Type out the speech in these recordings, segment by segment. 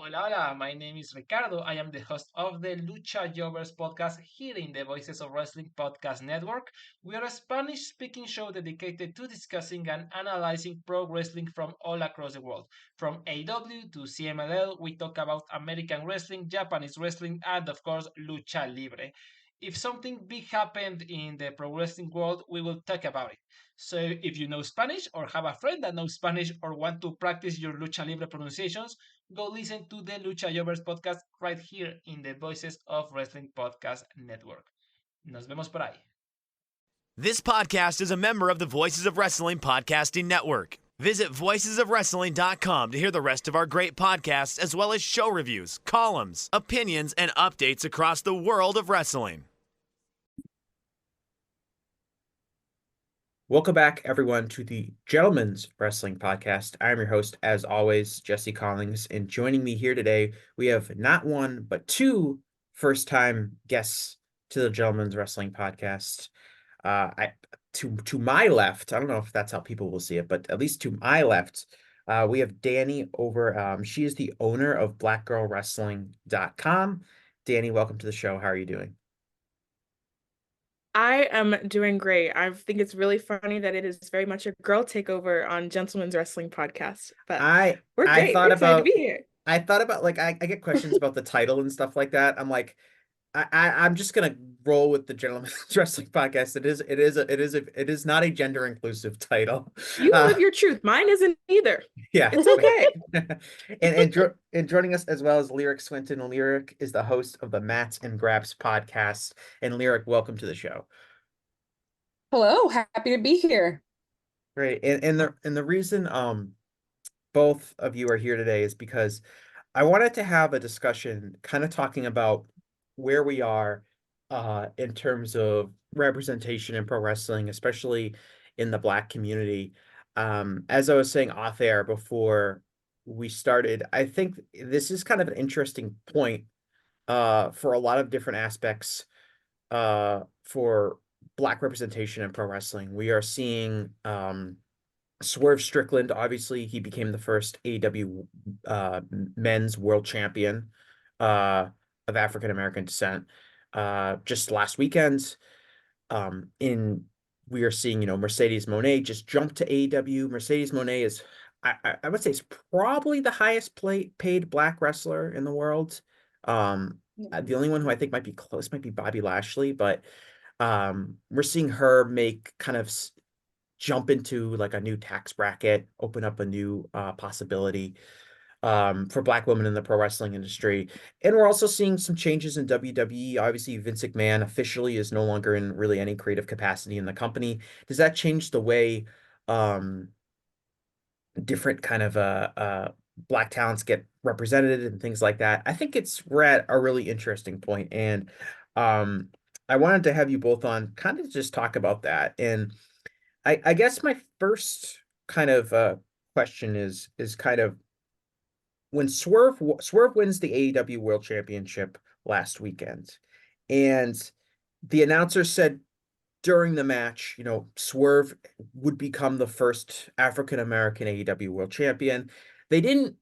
Hola, hola. My name is Ricardo. I am the host of the Lucha Jovers podcast here in the Voices of Wrestling podcast network. We are a Spanish speaking show dedicated to discussing and analyzing pro wrestling from all across the world. From AEW to CMLL, we talk about American wrestling, Japanese wrestling, and of course, Lucha Libre. If something big happened in the pro wrestling world, we will talk about it. So if you know Spanish or have a friend that knows Spanish or want to practice your Lucha Libre pronunciations, go listen to the Lucha Jovers podcast right here in the Voices of Wrestling Podcast Network. Nos vemos por ahí. This podcast is a member of the Voices of Wrestling Podcasting Network. Visit voicesofwrestling.com to hear the rest of our great podcasts, as well as show reviews, columns, opinions, and updates across the world of wrestling. Welcome back, everyone, to the Gentleman's Wrestling Podcast. I'm your host, as always, Jesse Collings, and joining me here today, we have not one, but two first-time guests to the Gentleman's Wrestling Podcast. To my left, I don't know if that's how people will see it, but at least to my left, we have Dani over. She is the owner of blackgirlwrestling.com. Dani, welcome to the show. How are you doing? I am doing great. I think it's really funny that it is very much a girl takeover on Gentleman's Wrestling Podcast. But we're great. We're excited to be here. I thought about I get questions about the title and stuff like that. I'm like, I'm just gonna roll with the Gentleman's Wrestling Podcast. It is not a gender inclusive title. You live your truth. Mine isn't either. Yeah, it's okay. and joining us as well as Lyric Swinton. Lyric is the host of the Maps and Graps podcast. And Lyric, welcome to the show. Hello, happy to be here. Great. And the reason both of you are here today is because I wanted to have a discussion kind of talking about where we are in terms of representation in pro wrestling, especially in the Black community. As I was saying off air before we started, I think this is kind of an interesting point for a lot of different aspects for Black representation in pro wrestling. We are seeing Swerve Strickland. Obviously, he became the first AEW men's world champion of African American descent just last weekend. We are seeing, Mercedes Moné just jumped to AEW. Mercedes Moné is, I would say, is probably the highest paid Black wrestler in the world. The only one who I think might be close might be Bobby Lashley, but we're seeing her make kind of jump into like a new tax bracket, open up a new possibility for Black women in the pro wrestling industry. And we're also seeing some changes in WWE. Obviously, Vince McMahon officially is no longer in really any creative capacity in the company. Does that change the way different kind of Black talents get represented and things like that? I think we're at a really interesting point. And I wanted to have you both on kind of just talk about that. And I guess my first kind of question is kind of, when Swerve wins the AEW World Championship last weekend, and the announcer said during the match, Swerve would become the first African American AEW World Champion. They didn't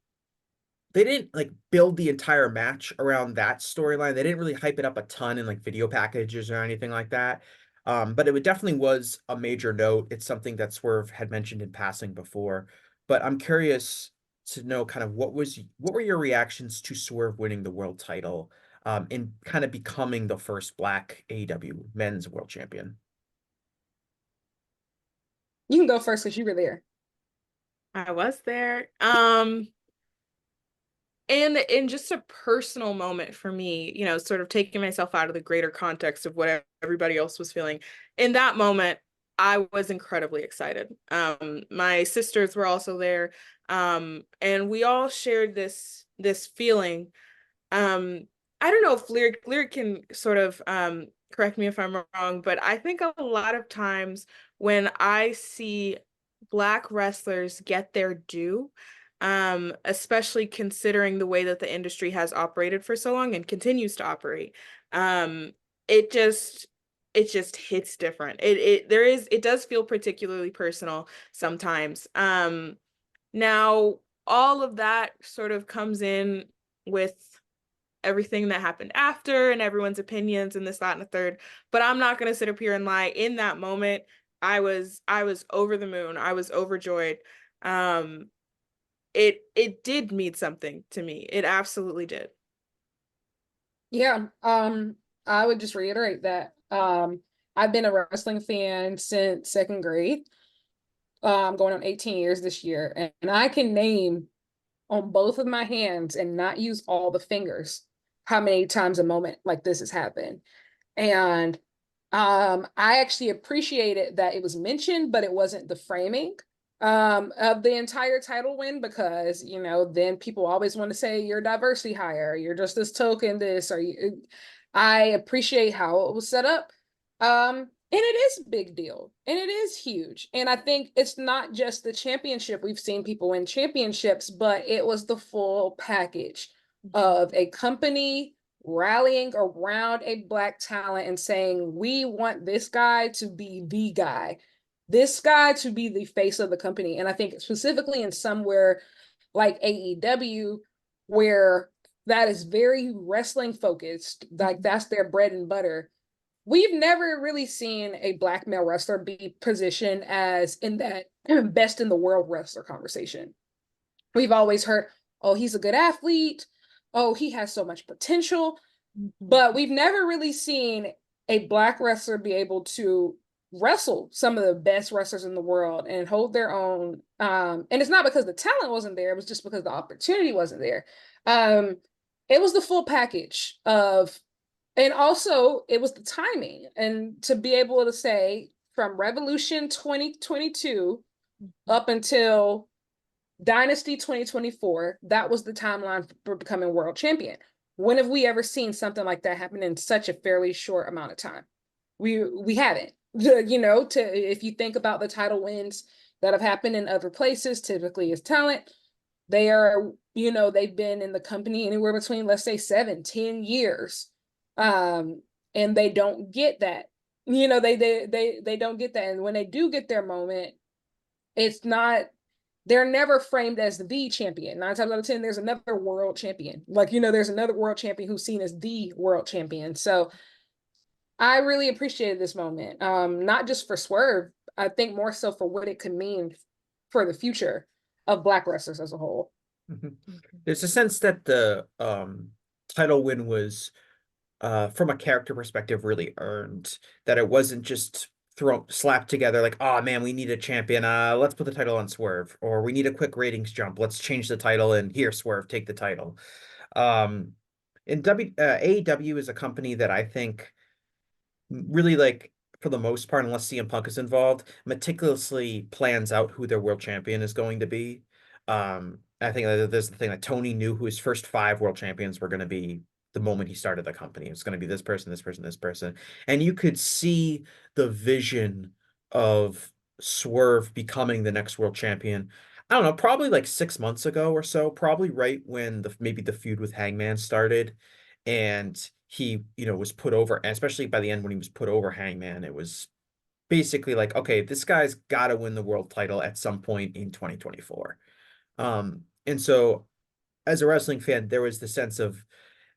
like build the entire match around that storyline. They didn't really hype it up a ton in like video packages or anything like that. But it definitely was a major note. It's something that Swerve had mentioned in passing before. But I'm curious to know kind of what were your reactions to Swerve winning the world title and kind of becoming the first Black AEW men's world champion? You can go first because you were there. I was there. And in just a personal moment for me, sort of taking myself out of the greater context of what everybody else was feeling. In that moment, I was incredibly excited. My sisters were also there. And we all shared this feeling. I don't know if Lyric can sort of correct me if I'm wrong, but I think a lot of times when I see Black wrestlers get their due, especially considering the way that the industry has operated for so long and continues to operate, it just hits different. It does feel particularly personal sometimes. Now all of that sort of comes in with everything that happened after and everyone's opinions and this, that, and the third. But I'm not going to sit up here and lie. In that moment, I was over the moon. I was overjoyed. It did mean something to me. It absolutely did. Yeah, I would just reiterate that. I've been a wrestling fan since second grade. Going on 18 years this year, and I can name on both of my hands and not use all the fingers how many times a moment like this has happened. And I actually appreciated that it was mentioned, but it wasn't the framing of the entire title win, because then people always want to say you're diversity hire, you're just this token, this, or you. I appreciate how it was set up. And it is a big deal, and it is huge. And I think it's not just the championship. We've seen people win championships, but it was the full package of a company rallying around a Black talent and saying, we want this guy to be the guy, this guy to be the face of the company. And I think specifically in somewhere like AEW, where that is very wrestling focused, like that's their bread and butter. We've never really seen a Black male wrestler be positioned as in that best in the world wrestler conversation. We've always heard, oh, he's a good athlete. Oh, he has so much potential. But we've never really seen a Black wrestler be able to wrestle some of the best wrestlers in the world and hold their own. And it's not because the talent wasn't there. It was just because the opportunity wasn't there. It was the full package of. And also, it was the timing. And to be able to say from Revolution 2022 up until Dynasty 2024, that was the timeline for becoming world champion. When have we ever seen something like that happen in such a fairly short amount of time? We haven't. If you think about the title wins that have happened in other places, typically as talent, they are, they've been in the company anywhere between, let's say, 7-10 years. And they don't get that. They don't get that. And when they do get their moment, they're never framed as the champion. 9 times out of 10, there's another world champion. There's another world champion who's seen as the world champion. So I really appreciated this moment. Not just for Swerve, I think more so for what it could mean for the future of Black wrestlers as a whole. There's a sense that the title win was from a character perspective really earned, that it wasn't just slapped together like, oh man, we need a champion, let's put the title on Swerve, or we need a quick ratings jump, let's change the title, and here, Swerve, take the title. AEW is a company that I think really, like, for the most part, unless CM Punk is involved, meticulously plans out who their world champion is going to be. I think that there's the thing that Tony knew who his first 5 world champions were going to be the moment he started the company. It's going to be this person, this person, this person. And you could see the vision of Swerve becoming the next world champion. I don't know, probably like 6 months ago or so, probably right when maybe the feud with Hangman started, and he, was put over, and especially by the end when he was put over Hangman, it was basically like, okay, this guy's got to win the world title at some point in 2024. And so as a wrestling fan, there was the sense of,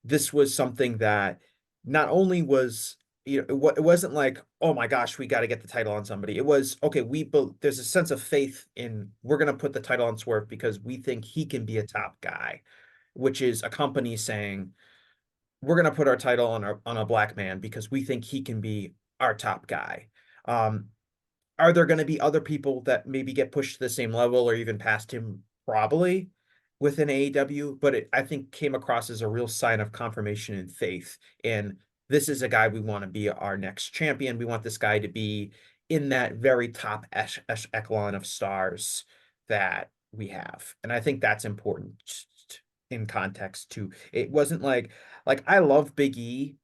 this was something that not only was, it wasn't like, oh my gosh, we got to get the title on somebody. It was, okay, there's a sense of faith in, we're going to put the title on Swerve because we think he can be a top guy, which is a company saying, we're going to put our title on a Black man because we think he can be our top guy. Are there going to be other people that maybe get pushed to the same level or even past him? Probably within AEW, but I think came across as a real sign of confirmation and faith. And this is a guy we want to be our next champion. We want this guy to be in that very top echelon of stars that we have. And I think that's important in context too. It wasn't like I love Big E,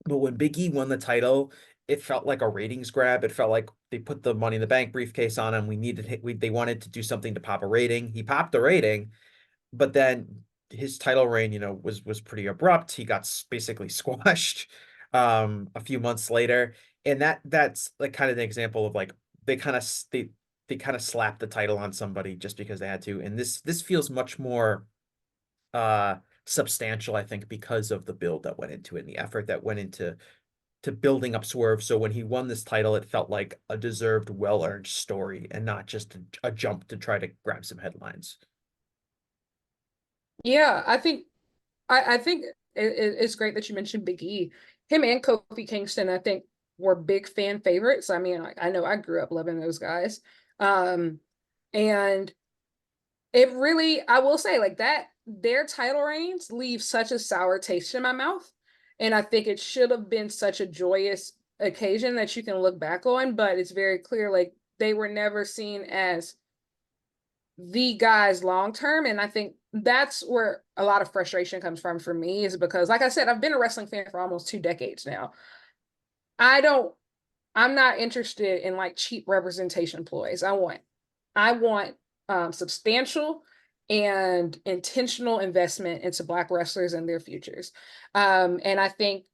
but when Big E won the title, it felt like a ratings grab. It felt like they put the Money in the Bank briefcase on him. They wanted to do something to pop a rating. He popped a rating, but then his title reign, was pretty abrupt. He got basically squashed a few months later, and that's like kind of an example of like they kind of slapped the title on somebody just because they had to. And this feels much more substantial, I think, because of the build that went into it and the effort that went into building up Swerve. So when he won this title, it felt like a deserved, well-earned story and not just a jump to try to grab some headlines. Yeah, I think it's great that you mentioned Big E. Him and Kofi Kingston, I think, were big fan favorites. I mean, I know I grew up loving those guys. And it really, I will say, like, that their title reigns leave such a sour taste in my mouth. And I think it should have been such a joyous occasion that you can look back on, but it's very clear, like, they were never seen as the guys long term. And I think that's where a lot of frustration comes from for me, is because, like I said, I've been a wrestling fan for almost 2 decades now. I'm not interested in like cheap representation ploys. I want substantial and intentional investment into Black wrestlers and their futures. And I think,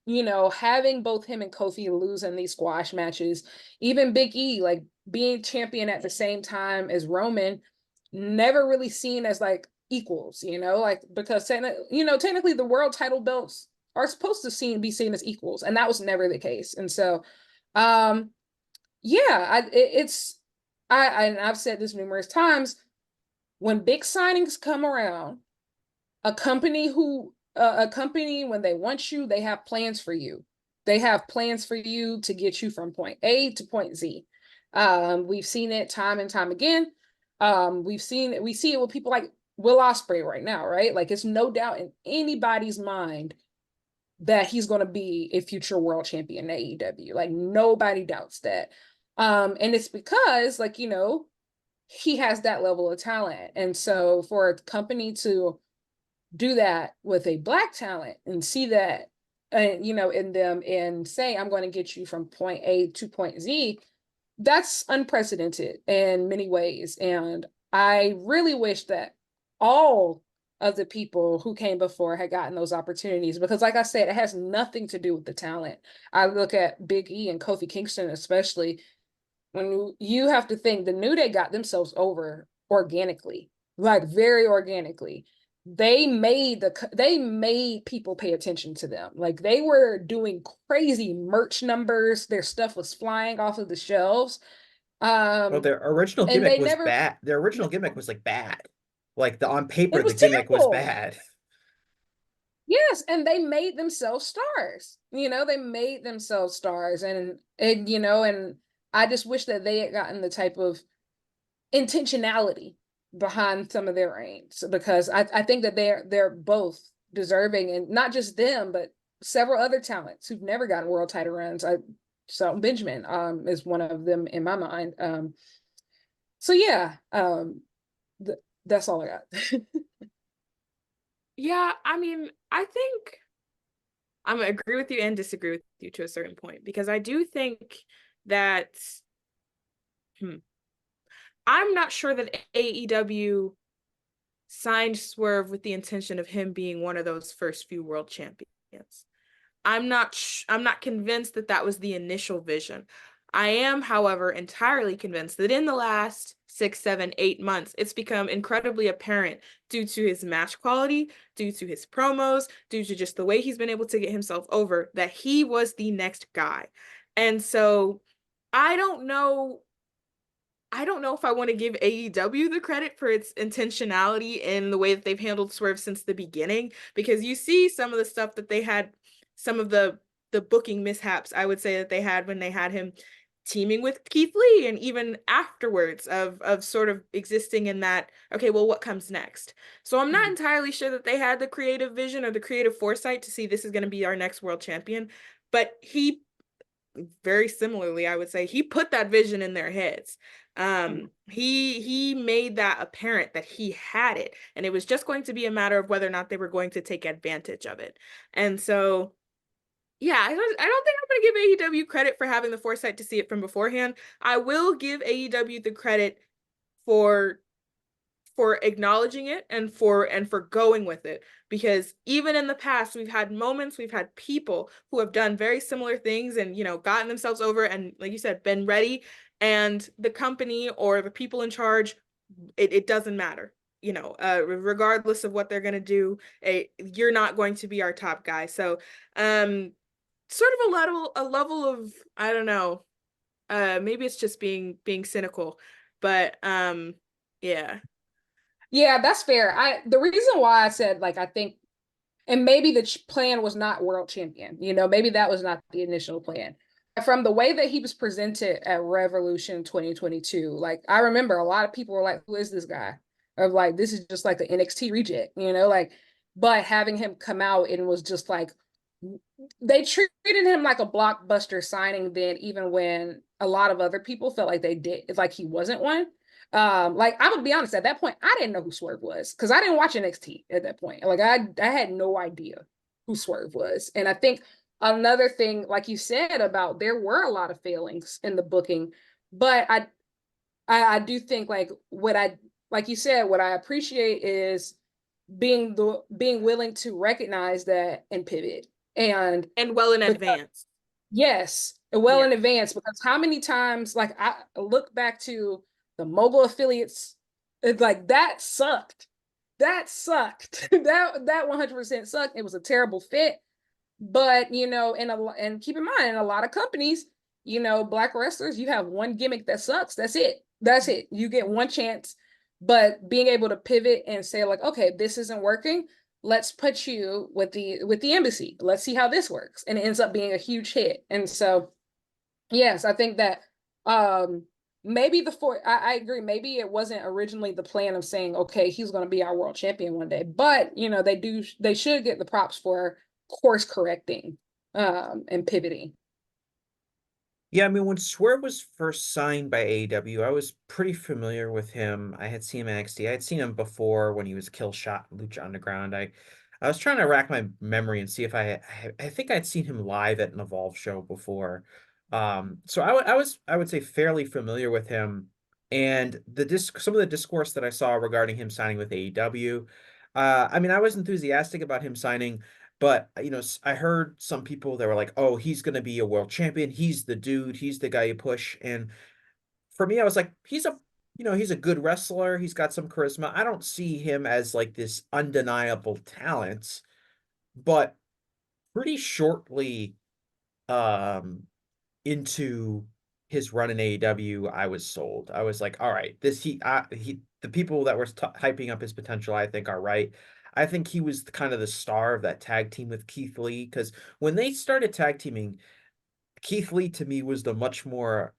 having both him and Kofi lose in these squash matches, even Big E, like being champion at the same time as Roman, never really seen as like equals, like, because technically the world title belts are supposed to be seen as equals, and that was never the case. And so, yeah, and I've said this numerous times, when big signings come around, a company when they want you, they have plans for you. They have plans for you to get you from point A to point Z. We've seen it time and time again. We see it with people like Will Ospreay right now, right? Like, it's no doubt in anybody's mind that he's going to be a future world champion in AEW. Like, nobody doubts that. And it's because, like, he has that level of talent. And so for a company to do that with a Black talent and see that, in them, and say, I'm going to get you from point A to point Z, that's unprecedented in many ways. And I really wish that all of the people who came before had gotten those opportunities, because, like I said, it has nothing to do with the talent. I look at Big E and Kofi Kingston, especially, when you have to think the New Day got themselves over organically, like very organically. They made people pay attention to them. Like, they were doing crazy merch numbers. Their stuff was flying off of the shelves. Well, their original And gimmick they was never, bad. Their original gimmick was like bad. Like, on paper, it the was gimmick was terrible. bad. Yes, and they made themselves stars. They made themselves stars, and and I just wish that they had gotten the type of intentionality behind some of their reigns, because I think that they're both deserving, and not just them, but several other talents who've never gotten world title runs. So Benjamin is one of them in my mind. So yeah, that's all I got. Yeah, I mean, I think I'm gonna agree with you and disagree with you to a certain point, because I do think that I'm not sure that AEW signed Swerve with the intention of him being one of those first few world champions. I'm not convinced that that was the initial vision. I am, however, entirely convinced that in the last 6, 7, 8 months, it's become incredibly apparent, due to his match quality, due to his promos, due to just the way he's been able to get himself over, that he was the next guy. And so I don't know if I want to give AEW the credit for its intentionality in the way that they've handled Swerve since the beginning, because you see some of the stuff that they had, some of the booking mishaps, I would say, that they had when they had him teaming with Keith Lee, and even afterwards of sort of existing in that, okay, well, what comes next? So I'm not entirely sure that they had the creative vision or the creative foresight to see this is going to be our next world champion, but he, very similarly, I would say, he put that vision in their heads. He made that apparent that he had it, and it was just going to be a matter of whether or not they were going to take advantage of it. And so, yeah, I don't think I'm going to give AEW credit for having the foresight to see it from beforehand. I will give AEW the credit for acknowledging it and for going with it, because even in the past, we've had people who have done very similar things and, gotten themselves over and, like you said, been ready, and the company or the people in charge, it doesn't matter. regardless of what they're going to do, you're not going to be our top guy. So sort of a level of, I don't know, maybe it's just being cynical, but yeah. Yeah, that's fair. The reason why I said, like, I think, and maybe the plan was not world champion, maybe that was not the initial plan. From the way that he was presented at Revolution 2022, like, I remember a lot of people were like, who is this guy? Of like, this is just like the NXT reject, like, but having him come out and was just like, they treated him like a blockbuster signing then, even when a lot of other people felt like they did, like he wasn't one. Like, I would be honest, at that point, I didn't know who Swerve was because I didn't watch NXT at that point. Like, I had no idea who Swerve was. And I think another thing, like you said, about there were a lot of failings in the booking, but I do think, like, like you said, what I appreciate is being willing to recognize that and pivot and well in advance. Yes, in advance, because how many times, like, I look back to the mogul affiliates, it's like that sucked. That 100% sucked. It was a terrible fit. But and keep in mind, in a lot of companies, Black wrestlers, you have one gimmick that sucks. That's it. You get one chance. But being able to pivot and say, like, okay, this isn't working, let's put you with the embassy. Let's see how this works. And it ends up being a huge hit. And so, yes, I think that maybe I agree. Maybe it wasn't originally the plan of saying, okay, he's going to be our world champion one day. But, they should get the props for course correcting and pivoting. Yeah, I mean, when Swerve was first signed by AEW, I was pretty familiar with him. I had seen him in NXT. I had seen him before when he was Killshot Lucha Underground. I was trying to rack my memory and see if I think I'd seen him live at an Evolve show before. So I would say fairly familiar with him, and some of the discourse that I saw regarding him signing with AEW. I mean, I was enthusiastic about him signing. But, I heard some people that were like, oh, he's going to be a world champion. He's the dude. He's the guy you push. And for me, I was like, he's a good wrestler. He's got some charisma. I don't see him as like this undeniable talent. But pretty shortly into his run in AEW, I was sold. I was like, all right, the people that were hyping up his potential, I think, are right. I think he was kind of the star of that tag team with Keith Lee, because when they started tag teaming, Keith Lee to me was the much more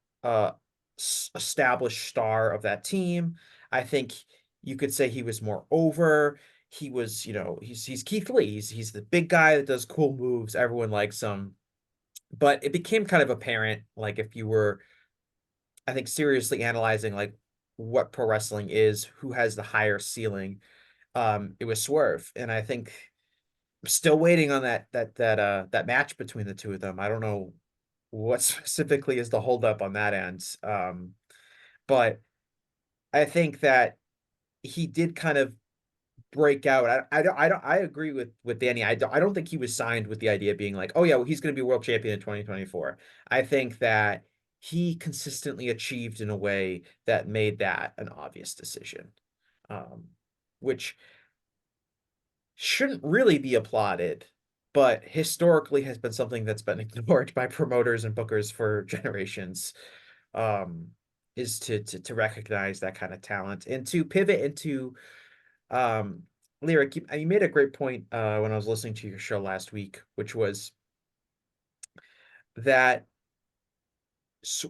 established star of that team. I think you could say he was more over. He was, he's Keith Lee. He's the big guy that does cool moves. Everyone likes him. But it became kind of apparent, like, if you were, I think, seriously analyzing like what pro wrestling is, who has the higher ceiling, it was Swerve. And I think I'm still waiting on that match between the two of them. I don't know what specifically is the holdup on that end. But I think that he did kind of break out. I agree with Dani. I don't think he was signed with the idea of being like, oh yeah, well, he's going to be world champion in 2024. I think that he consistently achieved in a way that made that an obvious decision, which shouldn't really be applauded, but historically has been something that's been ignored by promoters and bookers for generations, is to recognize that kind of talent and to pivot into Lyric. You made a great point when I was listening to your show last week, which was that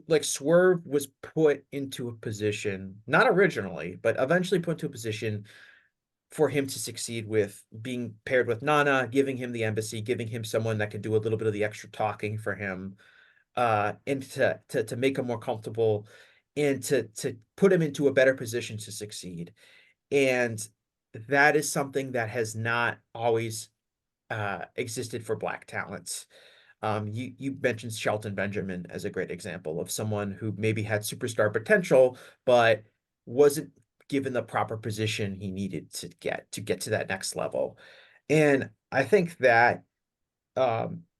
like Swerve was put into a position, not originally, but eventually put into a position for him to succeed, with being paired with Nana, giving him the embassy, giving him someone that could do a little bit of the extra talking for him, and to make him more comfortable and to put him into a better position to succeed. And that is something that has not always existed for Black talents. You mentioned Shelton Benjamin as a great example of someone who maybe had superstar potential, but wasn't given the proper position he needed to get to that next level. And I think that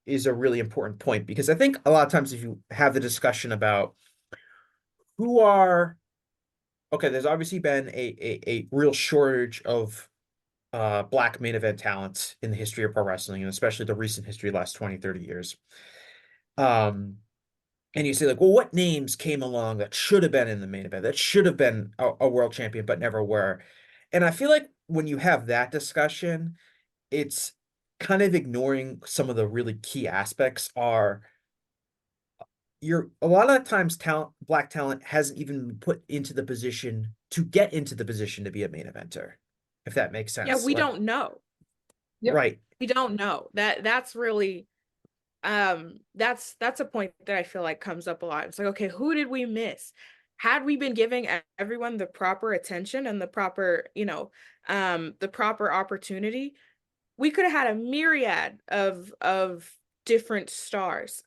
is a really important point, because I think a lot of times if you have the discussion about who are okay, there's obviously been a real shortage of black main event talent in the history of pro wrestling, and especially the recent history, last 20, 30 years. Um, and you say like, well, what names came along that should have been in the main event, that should have been a world champion, but never were? And I feel like when you have that discussion, it's kind of ignoring some of the really key aspects are you're a lot of times black talent hasn't even been put into the position to get into the position to be a main eventer, if that makes Yeah, sense. we Like, don't know. Yep. right. We don't know. That's really that's a point that I feel like comes up a lot. It's like, okay, who did we miss? Had we been giving everyone the proper attention and the proper, the proper opportunity, we could have had a myriad of different stars.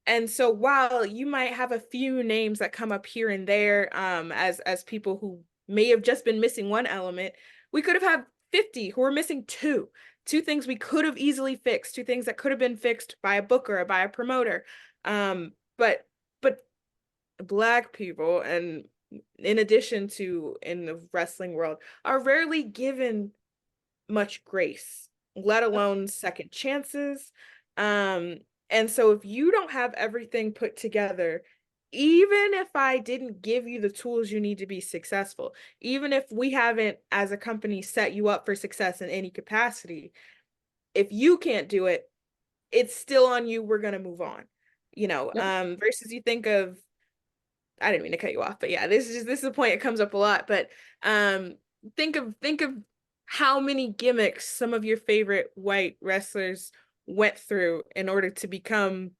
And so while you might have a few names that come up here and there, as people who may have just been missing one element, we could have had 50 who were missing two things we could have easily fixed, two things that could have been fixed by a booker or by a promoter. But Black people, and in addition to in the wrestling world, are rarely given much grace, let alone second chances. And so if you don't have everything put together, even if I didn't give you the tools you need to be successful, even if we haven't as a company set you up for success in any capacity, if you can't do it, it's still on you. We're going to move on, Yep. versus you think of, I didn't mean to cut you off, but yeah, this is a point that comes up a lot. But think of how many gimmicks some of your favorite white wrestlers went through in order to become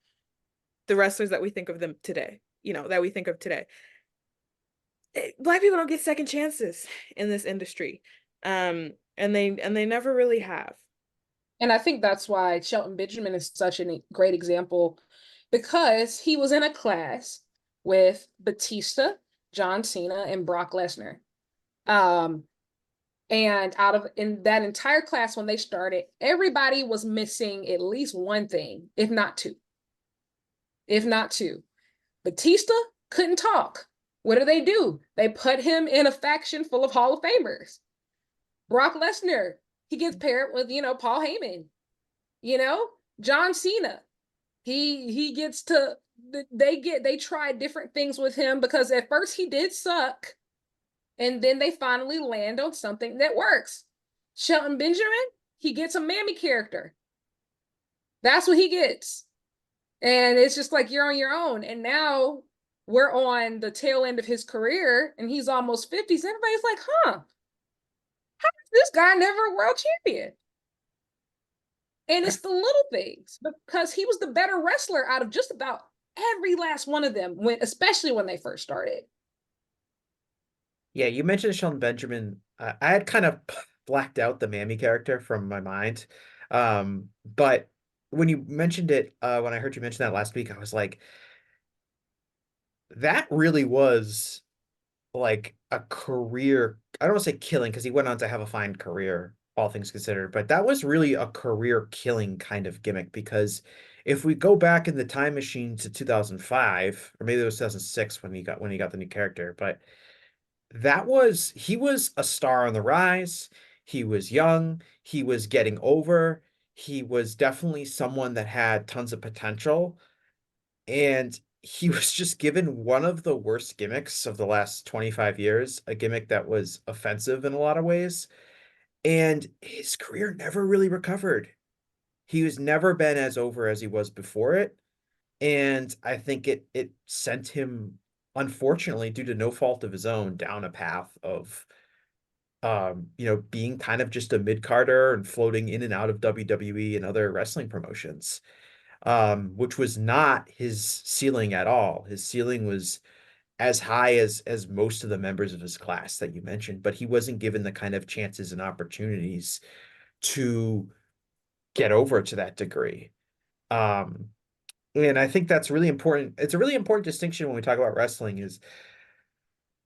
the wrestlers that we think of them today. That we think of today. Black people don't get second chances in this industry, and they never really have. And I think that's why Shelton Benjamin is such a great example, because he was in a class with Batista, John Cena, and Brock Lesnar. And in that entire class, when they started, everybody was missing at least one thing, if not two. If not two. Batista couldn't talk. What do? They put him in a faction full of Hall of Famers. Brock Lesnar, he gets paired with, Paul Heyman. John Cena, he gets to, they tried different things with him, because at first he did suck, and then they finally land on something that works. Shelton Benjamin, he gets a mammy character. That's what he gets. And it's just like, you're on your own. And now we're on the tail end of his career, and he's almost 50. So everybody's like, how is this guy never a world champion? And it's the little things, because he was the better wrestler out of just about every last one of them, especially when they first started. Yeah, you mentioned Shelton Benjamin. I had kind of blacked out the Mammy character from my mind. But when you mentioned it, when I heard you mention that last week, I was like, that really was like a career. I don't want to say killing, because he went on to have a fine career, all things considered, but that was really a career killing kind of gimmick. Because if we go back in the time machine to 2005, or maybe it was 2006 when he got the new character, but he was a star on the rise. He was young, he was getting over, he was definitely someone that had tons of potential, and he was just given one of the worst gimmicks of the last 25 years, a gimmick that was offensive in a lot of ways, and his career never really recovered. He was never been as over as he was before it, and I think it sent him, unfortunately, due to no fault of his own, down a path of being kind of just a mid-carder and floating in and out of WWE and other wrestling promotions, which was not his ceiling at all. His ceiling was as high as most of the members of his class that you mentioned, but he wasn't given the kind of chances and opportunities to get over to that degree. And I think that's really important. It's a really important distinction when we talk about wrestling is,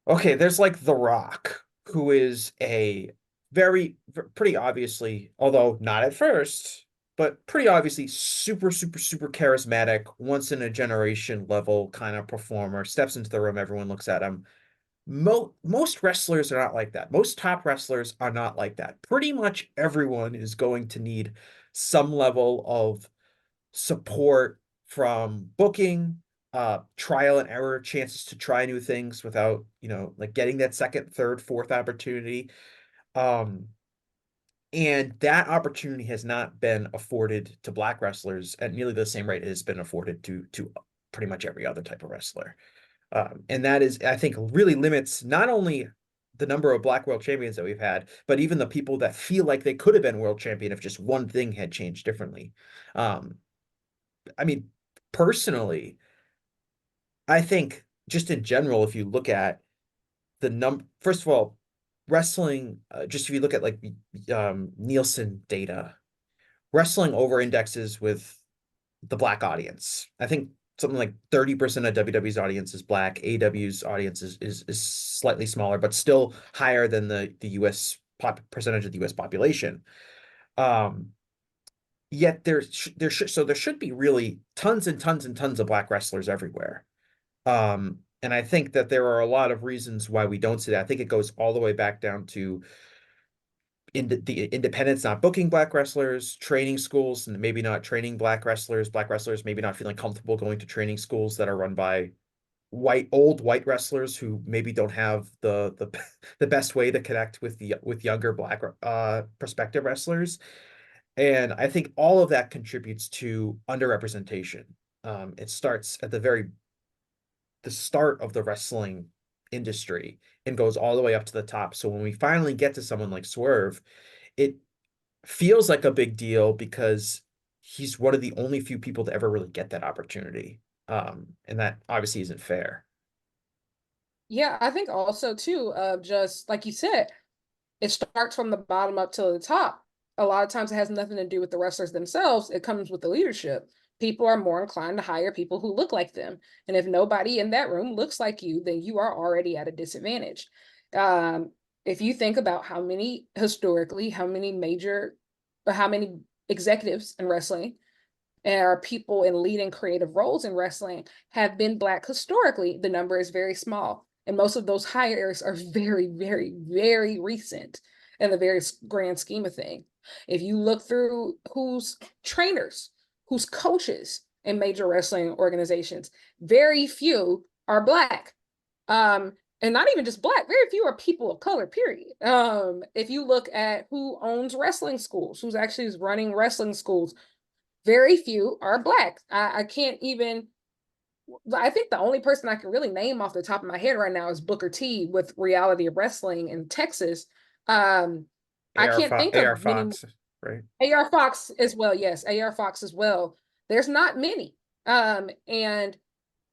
okay, there's like The Rock, who is a pretty obviously, although not at first, but pretty obviously super, super, super charismatic, once in a generation level kind of performer, steps into the room, everyone looks at him, most wrestlers are not like that. Most top wrestlers are not like that. Pretty much everyone is going to need some level of support from booking, trial and error, chances to try new things without, like getting that second, third, fourth opportunity. And that opportunity has not been afforded to Black wrestlers at nearly the same rate it has been afforded to pretty much every other type of wrestler. And that is, I think, really limits not only the number of Black world champions that we've had, but even the people that feel like they could have been world champion if just one thing had changed differently. I mean, personally, I think just in general, if you look at first of all, wrestling, just if you look at like Nielsen data, wrestling over indexes with the Black audience. I think something like 30% of WWE's audience is Black. AEW's audience is slightly smaller, but still higher than the US percentage of the US population. Yet there should be really tons and tons and tons of Black wrestlers everywhere. And I think that there are a lot of reasons why we don't see that. I think it goes all the way back down to the independents not booking Black wrestlers, training schools and maybe not training Black wrestlers maybe not feeling comfortable going to training schools that are run by old white wrestlers who maybe don't have the best way to connect with younger Black prospective wrestlers. And I think all of that contributes to underrepresentation. It starts at the start of the wrestling industry and goes all the way up to the top. So when we finally get to someone like Swerve, it feels like a big deal because he's one of the only few people to ever really get that opportunity. And that obviously isn't fair. Yeah, I think also too, just like you said, it starts from the bottom up to the top. A lot of times it has nothing to do with the wrestlers themselves. It comes with the leadership. People are more inclined to hire people who look like them. And if nobody in that room looks like you, then you are already at a disadvantage. If you think about how many executives in wrestling or people in leading creative roles in wrestling have been Black historically, the number is very small. And most of those hires are very, very, very recent in the very grand scheme of things. If you look through who's trainers, who's coaches in major wrestling organizations, very few are Black. And not even just Black, very few are people of color, period. If you look at who owns wrestling schools, who's actually running wrestling schools, very few are Black. I can't even, I think the only person I can really name off the top of my head right now is Booker T with Reality of Wrestling in Texas. I can't think of many. Fox, right? AR Fox as well, yes, AR Fox as well. There's not many. And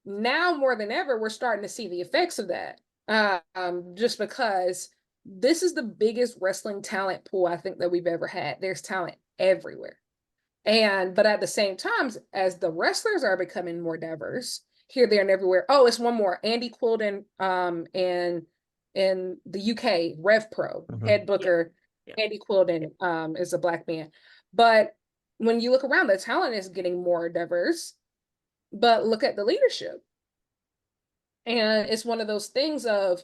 now more than ever, we're starting to see the effects of that. Just because this is the biggest wrestling talent pool I think that we've ever had. There's talent everywhere. But at the same time, as the wrestlers are becoming more diverse, here, there, and everywhere. Oh, it's one more. Andy Quilden in the UK, Rev Pro, head booker, Andy Quilden is a Black man. But when you look around, the talent is getting more diverse, but look at the leadership. And it's one of those things of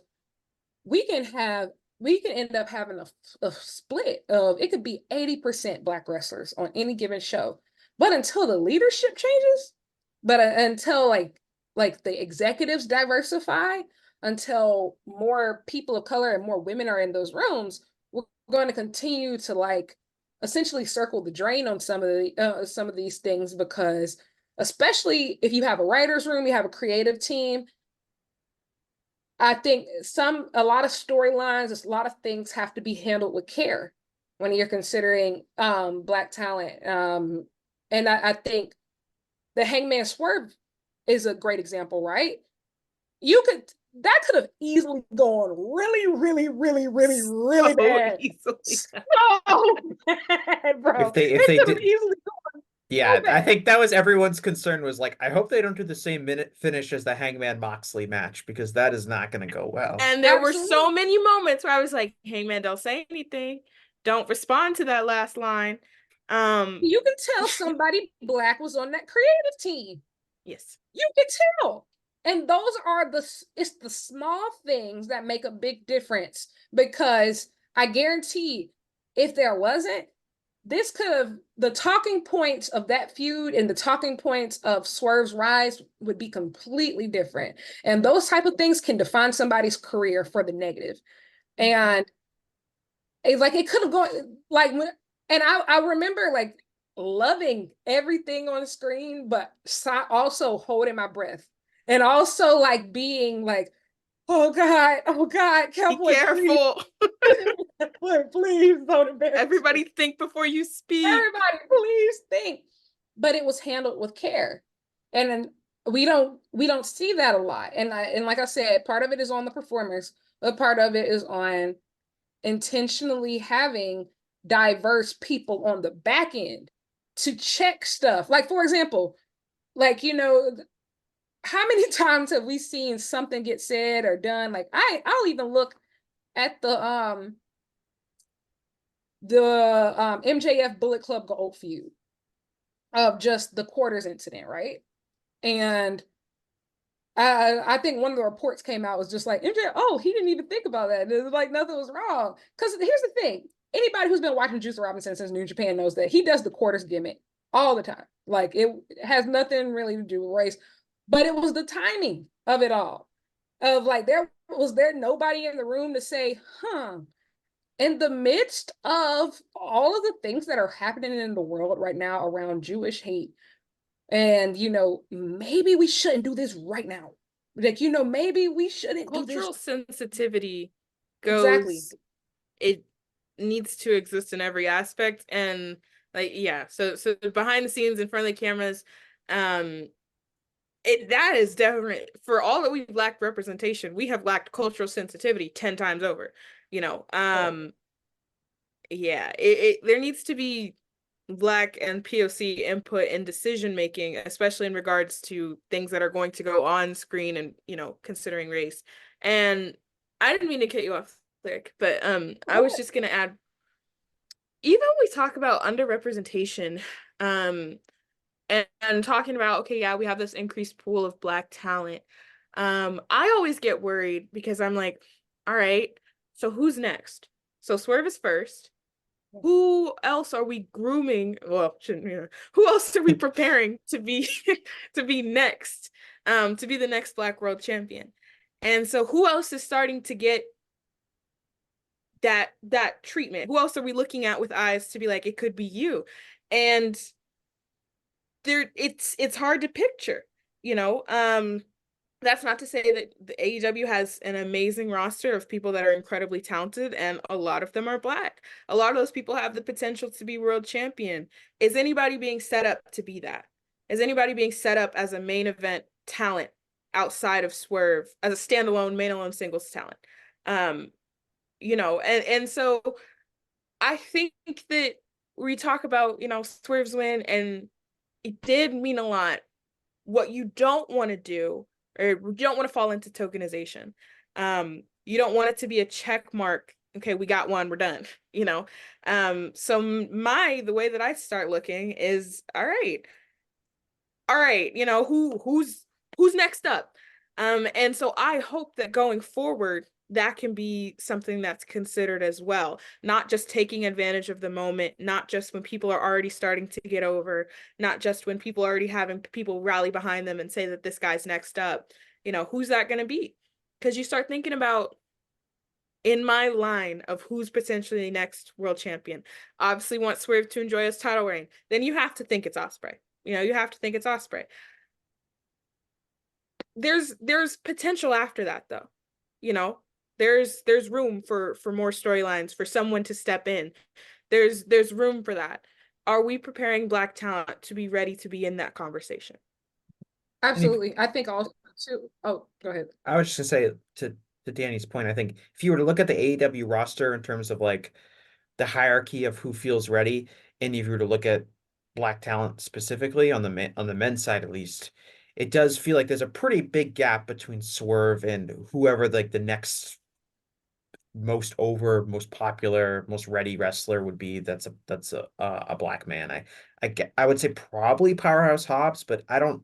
we can end up having a split of, it could be 80% Black wrestlers on any given show. But until the leadership changes, until like the executives diversify, until more people of color and more women are in those rooms, we're going to continue to like essentially circle the drain on some of these things, because especially if you have a writer's room, you have a creative team, I think a lot of storylines, a lot of things have to be handled with care when you're considering Black talent. And I think the Hangman Swerve is a great example, right? That could have easily gone really, really, really, really, really So bad. easily. So bad, bro. If they could have did, easily gone. yeah, so I think that was everyone's concern, was like, I hope they don't do the same minute finish as the Hangman Moxley match, because that is not going to go well. And there were so many moments where I was like, Hangman, don't say anything. Don't respond to that last line. You can tell somebody Black was on that creative team. Yes. You can tell. And those are it's the small things that make a big difference, because I guarantee if there wasn't, this could have, the talking points of that feud and the talking points of Swerve's rise would be completely different. And those type of things can define somebody's career for the negative. And it's like, it could have gone like, and I remember like loving everything on the screen, but also holding my breath and also like being like, oh God, Cowboy, Be careful. please don't embarrass Everybody me. think before you speak. Everybody, please think. But it was handled with care, and then we don't see that a lot. And like I said, part of it is on the performers, but part of it is on intentionally having diverse people on the back end to check stuff. Like, for example, like, how many times have we seen something get said or done? Like, I'll even look at the MJF Bullet Club Gold feud of just the quarters incident, right? And I think one of the reports came out was just like, MJF, oh, he didn't even think about that. It was like nothing was wrong. Because here's the thing. Anybody who's been watching Juice Robinson since New Japan knows that he does the quarters gimmick all the time. Like, it has nothing really to do with race. But it was the timing of it all. Of like, there nobody in the room to say, in the midst of all of the things that are happening in the world right now around Jewish hate, and maybe we shouldn't do this right now. Like, maybe we shouldn't do this. Cultural sensitivity goes, exactly. It needs to exist in every aspect. And like, yeah, so behind the scenes, in front of the cameras, that is definitely, for all that we've lacked representation, we have lacked cultural sensitivity 10 times over. Yeah, there needs to be Black and POC input in decision making, especially in regards to things that are going to go on screen and considering race. And I didn't mean to cut you off, Lyric, but I was just gonna add, even when we talk about underrepresentation, and talking about, okay, yeah, we have this increased pool of Black talent. I always get worried because I'm like, all right, so who's next? So Swerve is first. Who else are we grooming? Well, who else are we preparing to be next? To be the next Black World Champion. And so who else is starting to get that treatment? Who else are we looking at with eyes to be like, it could be you? And it's hard to picture, that's not to say that the AEW has an amazing roster of people that are incredibly talented, and a lot of them are Black. A lot of those people have the potential to be world champion. Is anybody being set up to be that? Is anybody being set up as a main event talent outside of Swerve, as a standalone main alone singles talent? And so I think that we talk about, Swerve's win, and it did mean a lot. What you don't want to do, or you don't want to fall into tokenization. You don't want it to be a check mark. Okay, we got one, we're done. So the way that I start looking is, all right, who's next up? And so I hope that going forward, that can be something that's considered as well, not just taking advantage of the moment, not just when people are already starting to get over, not just when people are already having people rally behind them and say that this guy's next up. Who's that going to be? Because you start thinking about, in my line of who's potentially next world champion, obviously want Swerve to enjoy his title reign, then you have to think it's Ospreay. You have to think it's Ospreay. There's potential after that, though. There's room for more storylines, for someone to step in. There's room for that. Are we preparing Black talent to be ready to be in that conversation? Absolutely. I think also too. Oh, go ahead. I was just gonna say, to Dani's point, I think if you were to look at the AEW roster in terms of like the hierarchy of who feels ready, and if you were to look at Black talent specifically on the men's side, at least, it does feel like there's a pretty big gap between Swerve and whoever like the next most over, most popular, most ready wrestler would be. That's a Black man. I would say probably Powerhouse Hobbs, but I don't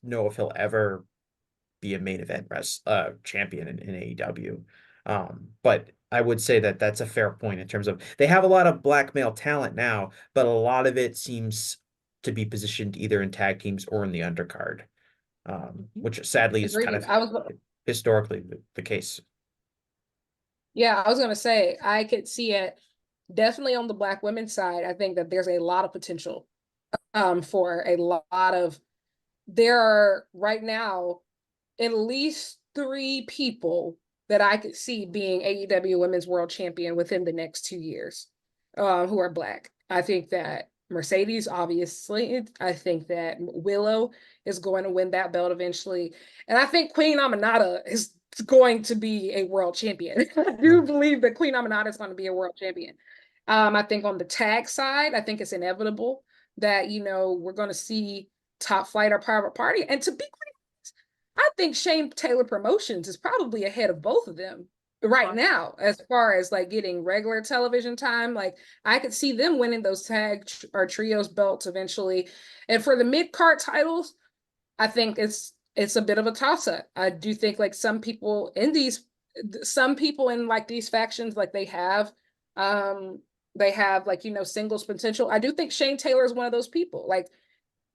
know if he'll ever be a main event champion in AEW. But I would say that that's a fair point in terms of they have a lot of black male talent now, but a lot of it seems to be positioned either in tag teams or in the undercard, which sadly is kind Agreed. of historically the case. Yeah, I was gonna say I could see it definitely on the Black women's side. I think that there's a lot of potential for a lot of. There are right now at least 3 people that I could see being AEW Women's World Champion within the next 2 years, who are Black. I think that Mercedes, obviously. I think that Willow is going to win that belt eventually, and I think Queen Aminata is going to be a world champion. I do believe that Queen Aminata is going to be a world champion. I think on the tag side, I think it's inevitable that we're going to see Top Flight or Private Party, and to be I think Shane Taylor Promotions is probably ahead of both of them right now, as far as like getting regular television time. Like I could see them winning those tag or trios belts eventually. And for the mid-card titles, I think it's a bit of a toss-up. I do think like some people in like these factions, like they have like singles potential. I do think Shane Taylor is one of those people. Like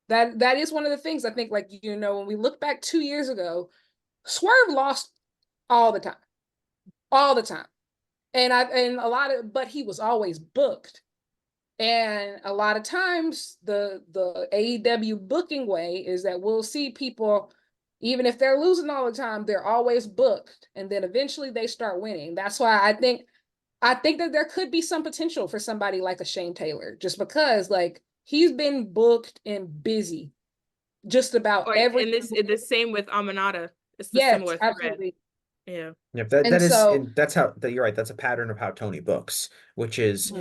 that is one of the things I think, like, when we look back 2 years ago, Swerve lost all the time. All the time. But he was always booked. And a lot of times the AEW booking way is that we'll see people, even if they're losing all the time, they're always booked. And then eventually they start winning. That's why I think that there could be some potential for somebody like a Shane Taylor, just because like he's been booked and busy just about every. And the same with Aminata. It's the similar thread. Absolutely. Yeah. Yep, that's how you're right. That's a pattern of how Tony books, which is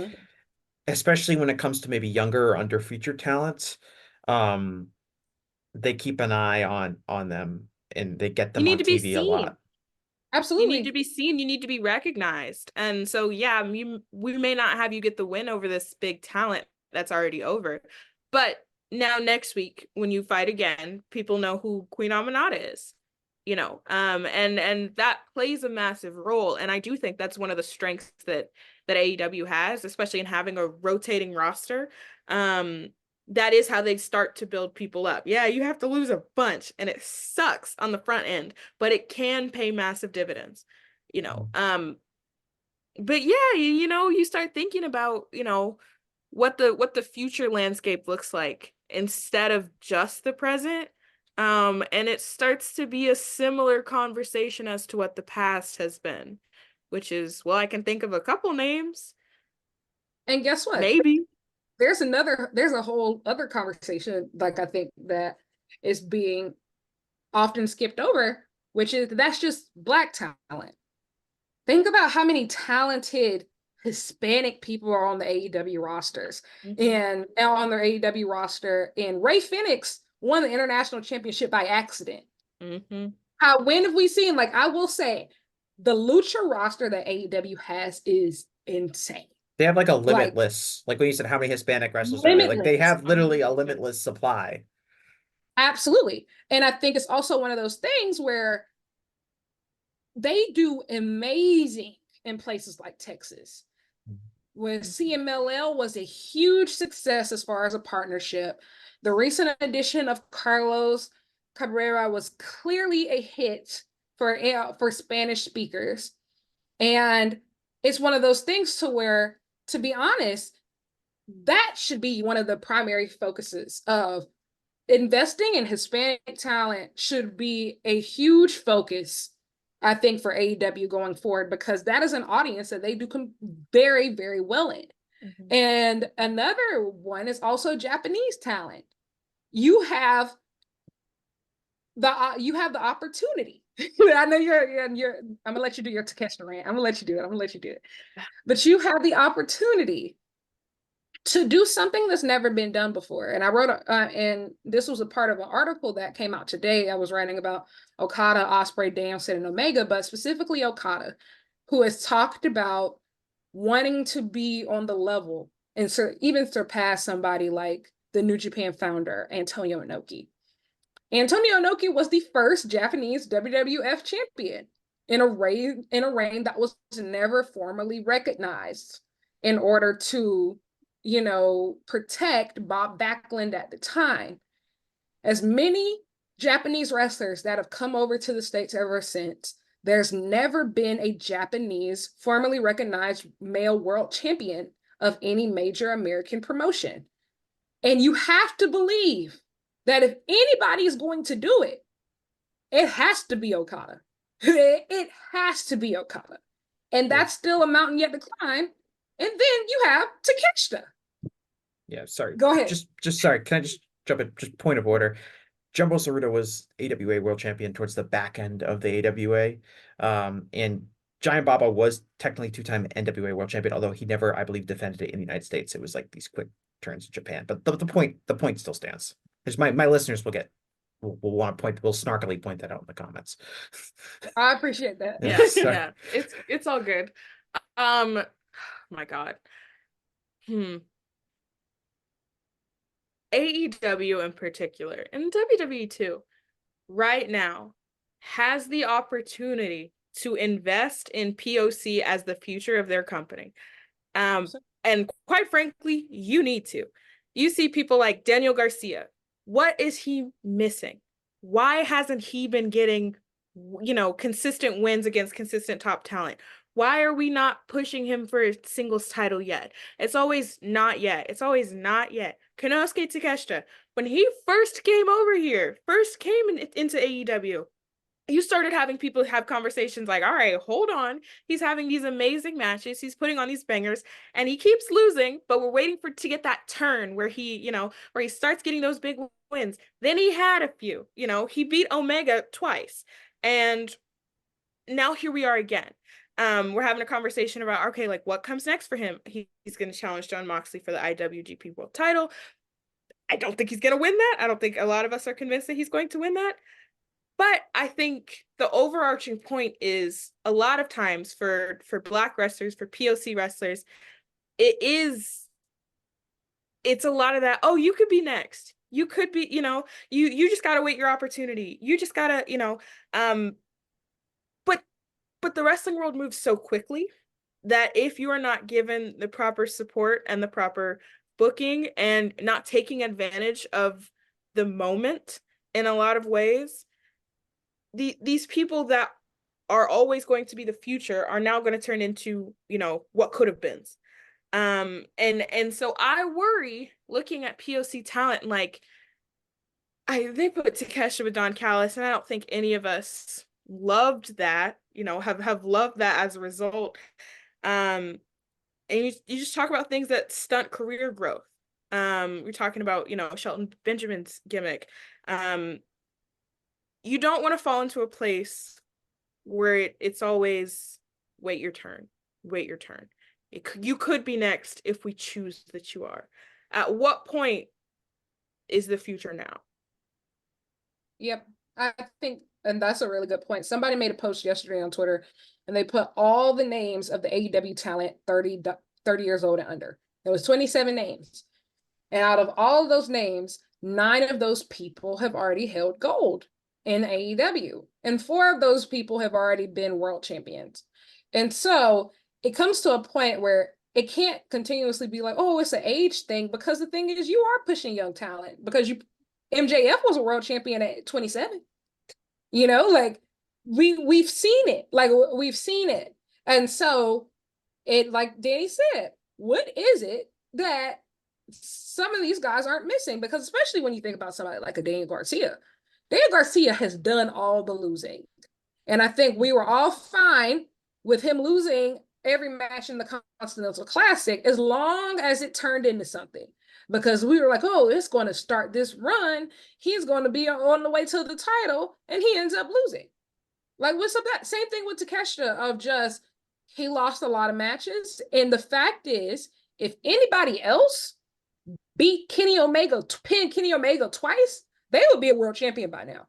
especially when it comes to maybe younger or under featured talents, they keep an eye on them and they get them on TV a lot. Absolutely. You need to be seen, you need to be recognized. And so we may not have you get the win over this big talent that's already over. But now next week, when you fight again, people know who Queen Aminata is. And that plays a massive role. And I do think that's one of the strengths that AEW has, especially in having a rotating roster. That is how they start to build people up. Yeah, you have to lose a bunch and it sucks on the front end, but it can pay massive dividends, but yeah, you start thinking about, what the future landscape looks like instead of just the present. And it starts to be a similar conversation as to what the past has been, which is, well, I can think of a couple names. And guess what? Maybe. There's a whole other conversation, like I think that is being often skipped over, which is that's just Black talent. Think about how many talented Hispanic people are on the AEW rosters and on their AEW roster. And Ray Phoenix won the international championship by accident. When have we seen, like, I will say, the Lucha roster that AEW has is insane. They have like a limitless, like when you said how many Hispanic wrestlers are there, like they have literally a limitless supply. Absolutely. And I think it's also one of those things where they do amazing in places like Texas. When CMLL was a huge success as far as a partnership, the recent addition of Carlos Cabrera was clearly a hit for Spanish speakers. And it's one of those things to where, to be honest, that should be one of the primary focuses of investing in Hispanic talent should be a huge focus, I think, for AEW going forward, because that is an audience that they do very, very well in. And another one is also Japanese talent. You have the opportunity. I know you're I'm gonna let you do your Takeshita rant. I'm gonna let you do it. But you have the opportunity to do something that's never been done before. And I wrote, and this was a part of an article that came out today. I was writing about Okada, Ospreay, Danielson, and Omega, but specifically Okada, who has talked about wanting to be on the level and even surpass somebody like the New Japan founder, Antonio Inoki. Antonio Inoki was the first Japanese WWF champion in a reign that was never formally recognized in order to, protect Bob Backlund at the time. As many Japanese wrestlers that have come over to the States ever since, there's never been a Japanese formally recognized male world champion of any major American promotion. And you have to believe that if anybody is going to do it, it has to be Okada. It has to be Okada. And that's still a mountain yet to climb. And then you have Takeshita. Yeah, sorry. Go ahead. Just sorry. Can I just jump in? Just point of order. Jumbo Tsuruta was AWA World Champion towards the back end of the AWA. And Giant Baba was technically two-time NWA World Champion, although he never, I believe, defended it in the United States. It was like these quick turns in Japan. But the point still stands. Because my listeners will want to point, will snarkily point that out in the comments. I appreciate that. Yeah. It's all good. My God. AEW in particular, and WWE too, right now has the opportunity to invest in POC as the future of their company. And quite frankly, you need to. You see people like Daniel Garcia. What is he missing? Why hasn't he been getting, consistent wins against consistent top talent? Why are we not pushing him for a singles title yet? It's always not yet. It's always not yet. Konosuke Takeshita, when he first came over here, into AEW, you started having people have conversations like, all right, hold on. He's having these amazing matches. He's putting on these bangers and he keeps losing, but we're waiting to get that turn where he, where he starts getting those big wins. Then he had a few, he beat Omega twice. And now here we are again. We're having a conversation about, okay, like what comes next for him? He's going to challenge Jon Moxley for the IWGP World title. I don't think he's going to win that. I don't think a lot of us are convinced that he's going to win that. But I think the overarching point is a lot of times for Black wrestlers, for POC wrestlers, it's a lot of that, oh, you could be next. You could be, you just got to wait your opportunity. You just got to, but the wrestling world moves so quickly that if you are not given the proper support and the proper booking and not taking advantage of the moment in a lot of ways, these people that are always going to be the future are now going to turn into, what could have been. And so I worry looking at POC talent, like they put Takeshita with Don Callis, and I don't think any of us loved that, have loved that as a result. And you just talk about things that stunt career growth. We're talking about, Shelton Benjamin's gimmick. You don't want to fall into a place where it's always wait your turn. You could be next if we choose that you are. At what point is the future now? Yep. I think, and that's a really good point. Somebody made a post yesterday on Twitter and they put all the names of the AEW talent 30 years old and under. There was 27 names. And out of all of those names, 9 of those people have already held gold in AEW. And 4 of those people have already been world champions. And so it comes to a point where it can't continuously be like, oh, it's an age thing, because the thing is you are pushing young talent, because MJF was a world champion at 27. Like we've seen it. We've seen it. And so it, like Dani said, what is it that some of these guys aren't missing? Because especially when you think about somebody like a Daniel Garcia has done all the losing. And I think we were all fine with him losing every match in the Continental Classic as long as it turned into something. Because we were like, oh, it's going to start this run. He's going to be on the way to the title, and he ends up losing. Like, what's up that? Same thing with Takeshita of just, he lost a lot of matches. And the fact is, if anybody else pinned Kenny Omega twice, they would be a world champion by now.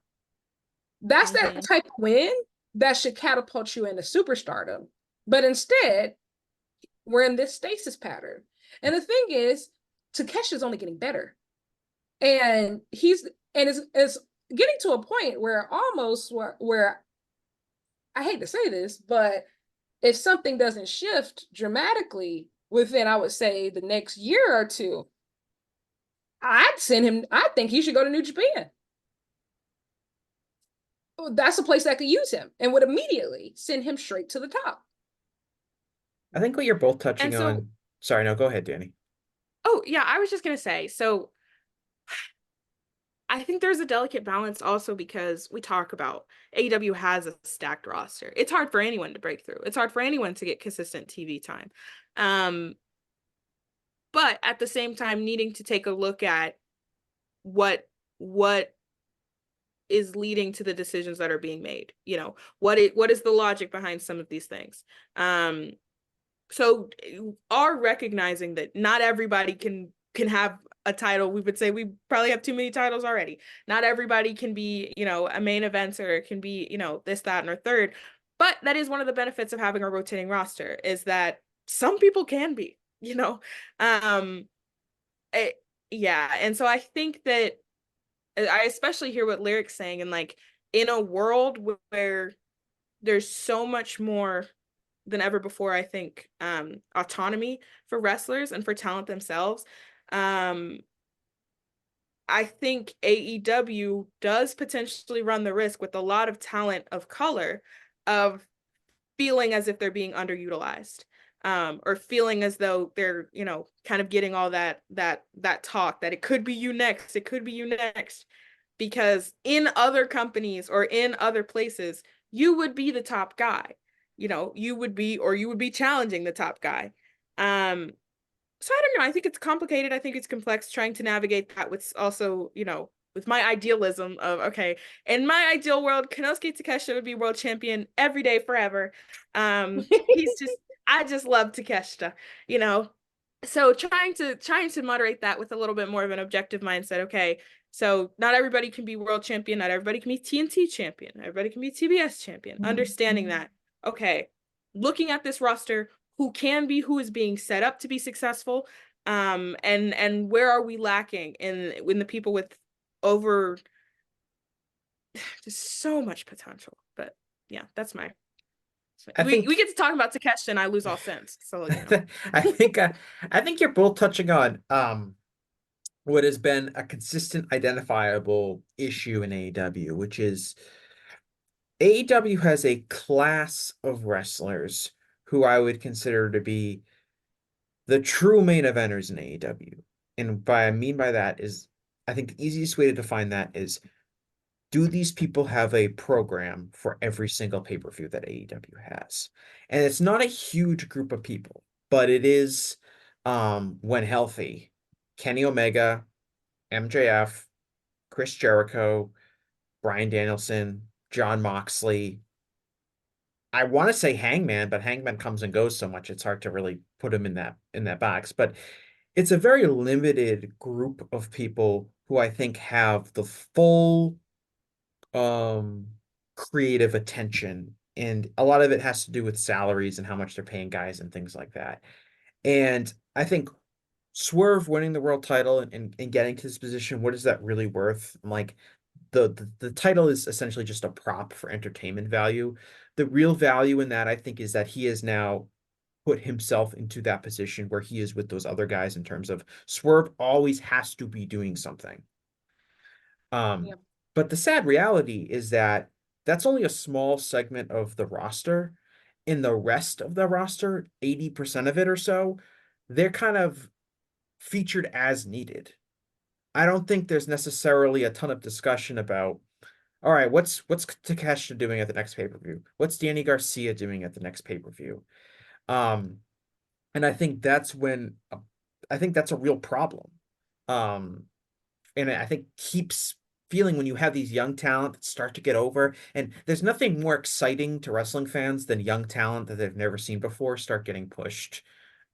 That's that type of win that should catapult you into superstardom. But instead, we're in this stasis pattern. And the thing is, Takeshi's only getting better. And as getting to a point where almost where I hate to say this, but if something doesn't shift dramatically within, I would say, the next year or two, I'd send him. I think he should go to New Japan. That's a place that could use him and would immediately send him straight to the top. I think what you're both touching And so- on. Sorry, no, go ahead, Dani. Oh, yeah, I was just gonna say, so I think there's a delicate balance also because we talk about AEW has a stacked roster. It's hard for anyone to break through. It's hard for anyone to get consistent TV time. But at the same time, needing to take a look at what is leading to the decisions that are being made. You know, what is the logic behind some of these things? So are recognizing that not everybody can have a title. We would say we probably have too many titles already. Not everybody can be, you know, a main eventer, can be, you know, this, that, and a third. But that is one of the benefits of having a rotating roster, is that some people can be, you know. Yeah. And so I think that I especially hear what Lyric's saying, and like in a world where there's so much more than ever before, I think, autonomy for wrestlers and for talent themselves. I think AEW does potentially run the risk with a lot of talent of color of feeling as if they're being underutilized, or feeling as though they're, you know, kind of getting all that talk that it could be you next, it could be you next, because in other companies or in other places, you would be the top guy. You know, you would be challenging the top guy. So I don't know. I think it's complicated. I think it's complex trying to navigate that with also, you know, with my idealism of, okay, in my ideal world, Konosuke Takeshita would be world champion every day forever. I just love Takeshita, you know. So trying to moderate that with a little bit more of an objective mindset. Okay, so not everybody can be world champion, not everybody can be TNT champion, everybody can be TBS champion. Understanding that, okay, looking at this roster, who is being set up to be successful, and where are we lacking in the people with over just so much potential. But yeah, that's my we get to talk about Takeshita and I lose all sense. So you know. I think you're both touching on what has been a consistent identifiable issue in AEW, which is AEW has a class of wrestlers who I would consider to be the true main eventers in AEW. And by I mean by that is, I think the easiest way to define that is, do these people have a program for every single pay-per-view that AEW has? And it's not a huge group of people, but it is, when healthy, Kenny Omega, MJF, Chris Jericho, Bryan Danielson, Jon Moxley. I want to say Hangman, but Hangman comes and goes so much it's hard to really put him in that box. But it's a very limited group of people who I think have the full creative attention, and a lot of it has to do with salaries and how much they're paying guys and things like that. And I think Swerve winning the world title and getting to this position, what is that really worth? Like the title is essentially just a prop for entertainment value. The real value in that, I think, is that he has now put himself into that position where he is with those other guys, in terms of Swerve always has to be doing something. Yep. But the sad reality is that that's only a small segment of the roster. In the rest of the roster, 80% of it or so, they're kind of featured as needed. I don't think there's necessarily a ton of discussion about, all right, what's Takeshita doing at the next pay-per-view? What's Dani Garcia doing at the next pay-per-view? And I think that's a real problem. And I think keeps feeling when you have these young talent that start to get over, and there's nothing more exciting to wrestling fans than young talent that they've never seen before start getting pushed.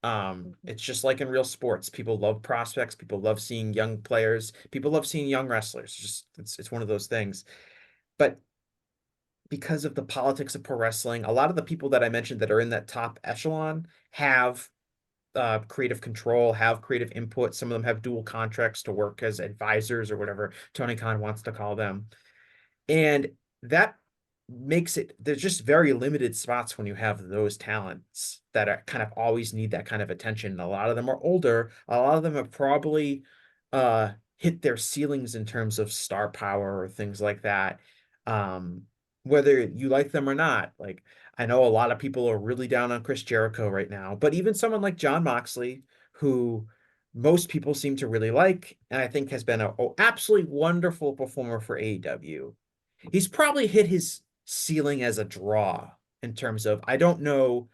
It's just like in real sports. People love prospects, people love seeing young players, people love seeing young wrestlers. Just it's one of those things. But because of the politics of pro wrestling, a lot of the people that I mentioned that are in that top echelon have creative control, have creative input. Some of them have dual contracts to work as advisors or whatever Tony Khan wants to call them. And that makes it, there's just very limited spots when you have those talents that are kind of always need that kind of attention. A lot of them are older. A lot of them have probably hit their ceilings in terms of star power or things like that. Whether you like them or not, like I know a lot of people are really down on Chris Jericho right now, but even someone like Jon Moxley, who most people seem to really like, and I think has been a absolutely wonderful performer for AEW. He's probably hit his ceiling as a draw in terms of, I don't know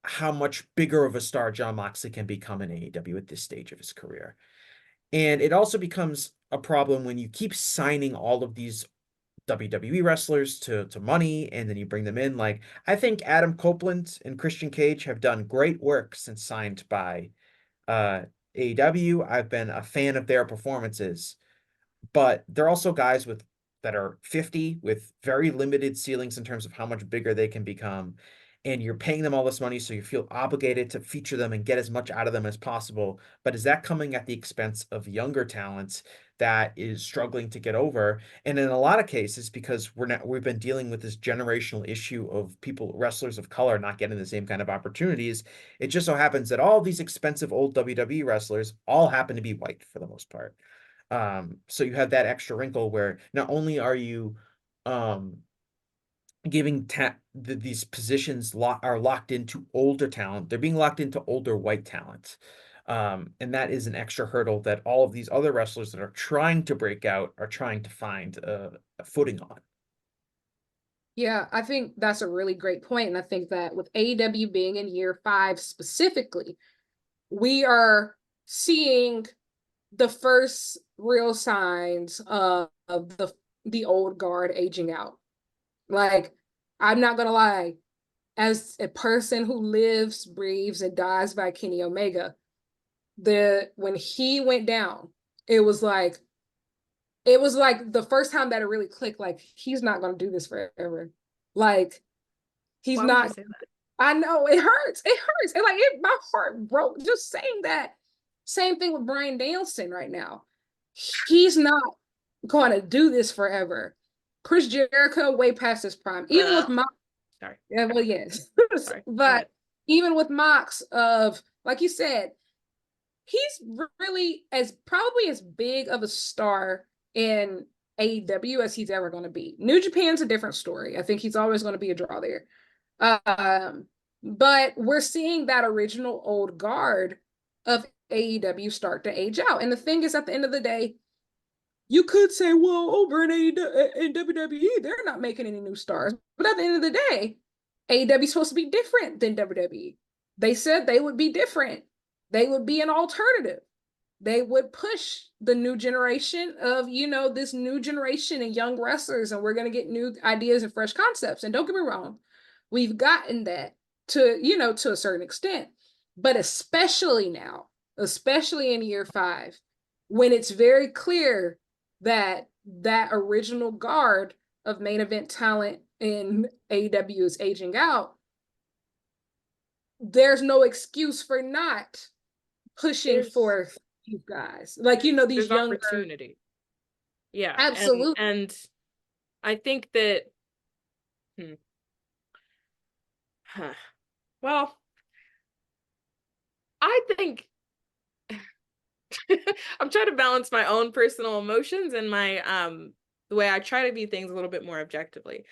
how much bigger of a star Jon Moxley can become in AEW at this stage of his career. And it also becomes a problem when you keep signing all of these WWE wrestlers to money, and then you bring them in. Like, I think Adam Copeland and Christian Cage have done great work since signed by AEW. I've been a fan of their performances, but they're also guys that are 50 with very limited ceilings in terms of how much bigger they can become. And you're paying them all this money, so you feel obligated to feature them and get as much out of them as possible. But is that coming at the expense of younger talents that is struggling to get over? And in a lot of cases, because we've been dealing with this generational issue of wrestlers of color not getting the same kind of opportunities, it just so happens that all these expensive old WWE wrestlers all happen to be white for the most part. So you have that extra wrinkle where not only are you giving these positions are locked into older talent, they're being locked into older white talent. And that is an extra hurdle that all of these other wrestlers that are trying to break out are trying to find a footing on. Yeah, I think that's a really great point. And I think that with AEW being in year 5 specifically, we are seeing the first real signs of the old guard aging out. Like, I'm not gonna lie, as a person who lives, breathes, and dies by Kenny Omega, when he went down, it was like the first time that it really clicked, like, he's not gonna do this forever. Like, he's Why not. would you say that? I know it hurts. It hurts. And like my heart broke just saying that. Same thing with Bryan Danielson right now. He's not going to do this forever. Chris Jericho way past his prime. Even with Mox. Sorry. Yeah, well, yes. Sorry. But even with Mox, like you said, he's really probably as big of a star in AEW as he's ever going to be. New Japan's a different story. I think he's always going to be a draw there. But we're seeing that original old guard of AEW start to age out. And the thing is, at the end of the day, you could say, well, over in WWE, they're not making any new stars. But at the end of the day, AEW is supposed to be different than WWE. They said they would be different. They would be an alternative. They would push the new generation of, this new generation and young wrestlers, and we're going to get new ideas and fresh concepts. And don't get me wrong, we've gotten that to a certain extent, but especially now, especially in year 5, when it's very clear that original guard of main event talent in AEW is aging out, there's no excuse for not pushing forth you guys. Like, these young opportunity. Yeah, absolutely. And I think that well, I think I'm trying to balance my own personal emotions and my the way I try to view things a little bit more objectively.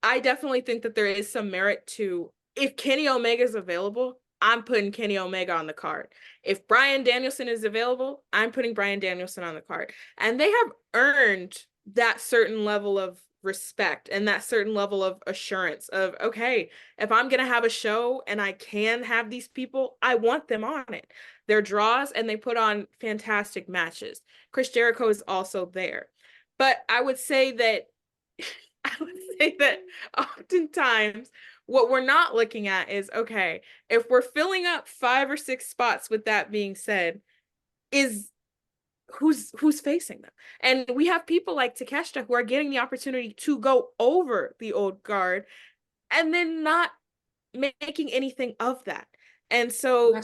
I definitely think that there is some merit to, if Kenny Omega is available, I'm putting Kenny Omega on the card. If Bryan Danielson is available, I'm putting Bryan Danielson on the card. And they have earned that certain level of respect and that certain level of assurance of, okay, if I'm going to have a show and I can have these people, I want them on it. They're draws and they put on fantastic matches. Chris Jericho is also there. But I would say that oftentimes what we're not looking at is, okay, if we're filling up 5 or 6 spots, with that being said, is who's facing them? And we have people like Takeshita who are getting the opportunity to go over the old guard and then not making anything of that. And so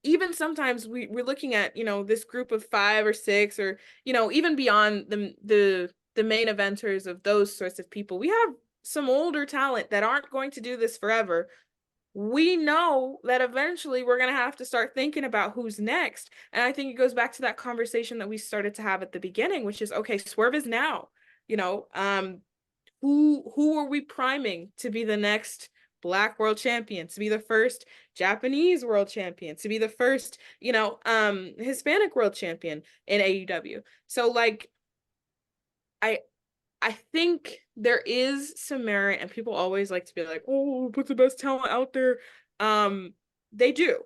even sometimes we're looking at, this group of 5 or 6, or, even beyond the main eventers of those sorts of people, we have some older talent that aren't going to do this forever. We know that eventually we're going to have to start thinking about who's next. And I think it goes back to that conversation that we started to have at the beginning, which is, okay, Swerve is now, who are we priming to be the next Black world champion, to be the first Japanese world champion, to be the first, Hispanic world champion in AEW. So like, I think there is some merit, and people always like to be like, oh, put the best talent out there. They do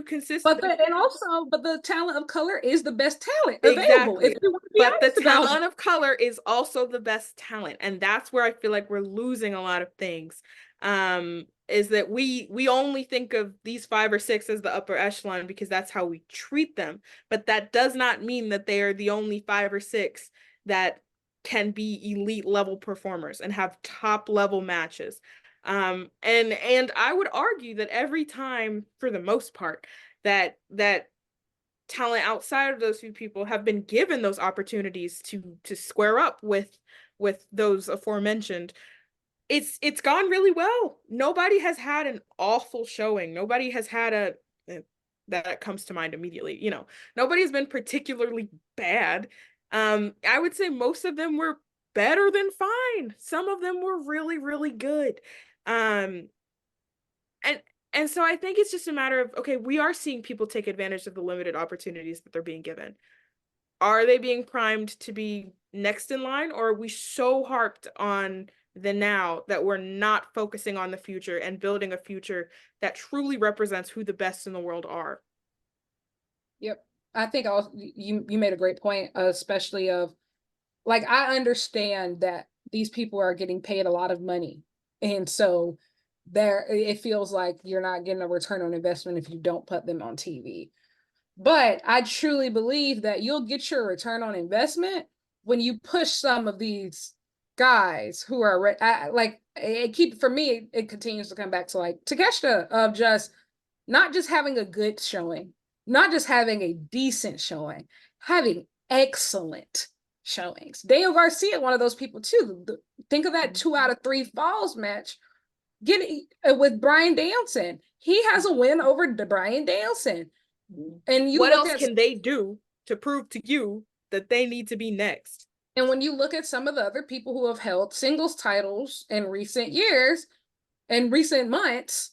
consistently. But the talent of color is the best talent available. Exactly. But the talent of color is also the best talent. And that's where I feel like we're losing a lot of things. Is that we only think of these 5 or 6 as the upper echelon because that's how we treat them. But that does not mean that they are the only 5 or 6 that can be elite level performers and have top level matches. And I would argue that every time, for the most part, that talent outside of those few people have been given those opportunities to square up with those aforementioned, it's gone really well. Nobody has had an awful showing. Nobody has had that comes to mind immediately. Nobody has been particularly bad. I would say most of them were better than fine. Some of them were really, really good. And so I think it's just a matter of, okay, we are seeing people take advantage of the limited opportunities that they're being given. Are they being primed to be next in line, or are we so harped on the now that we're not focusing on the future and building a future that truly represents who the best in the world are? Yep. I think you made a great point, especially of, like, I understand that these people are getting paid a lot of money. And so it feels like you're not getting a return on investment if you don't put them on TV. But I truly believe that you'll get your return on investment when you push some of these guys who are for me, it continues to come back to like Takeshita, of just not just having a good showing, not just having a decent showing, having excellent showings. Daniel Garcia, one of those people too. Think of that 2 out of 3 falls match getting with Bryan Danielson. He has a win over Bryan Danielson. And what else can they do to prove to you that they need to be next? And when you look at some of the other people who have held singles titles in recent years and recent months,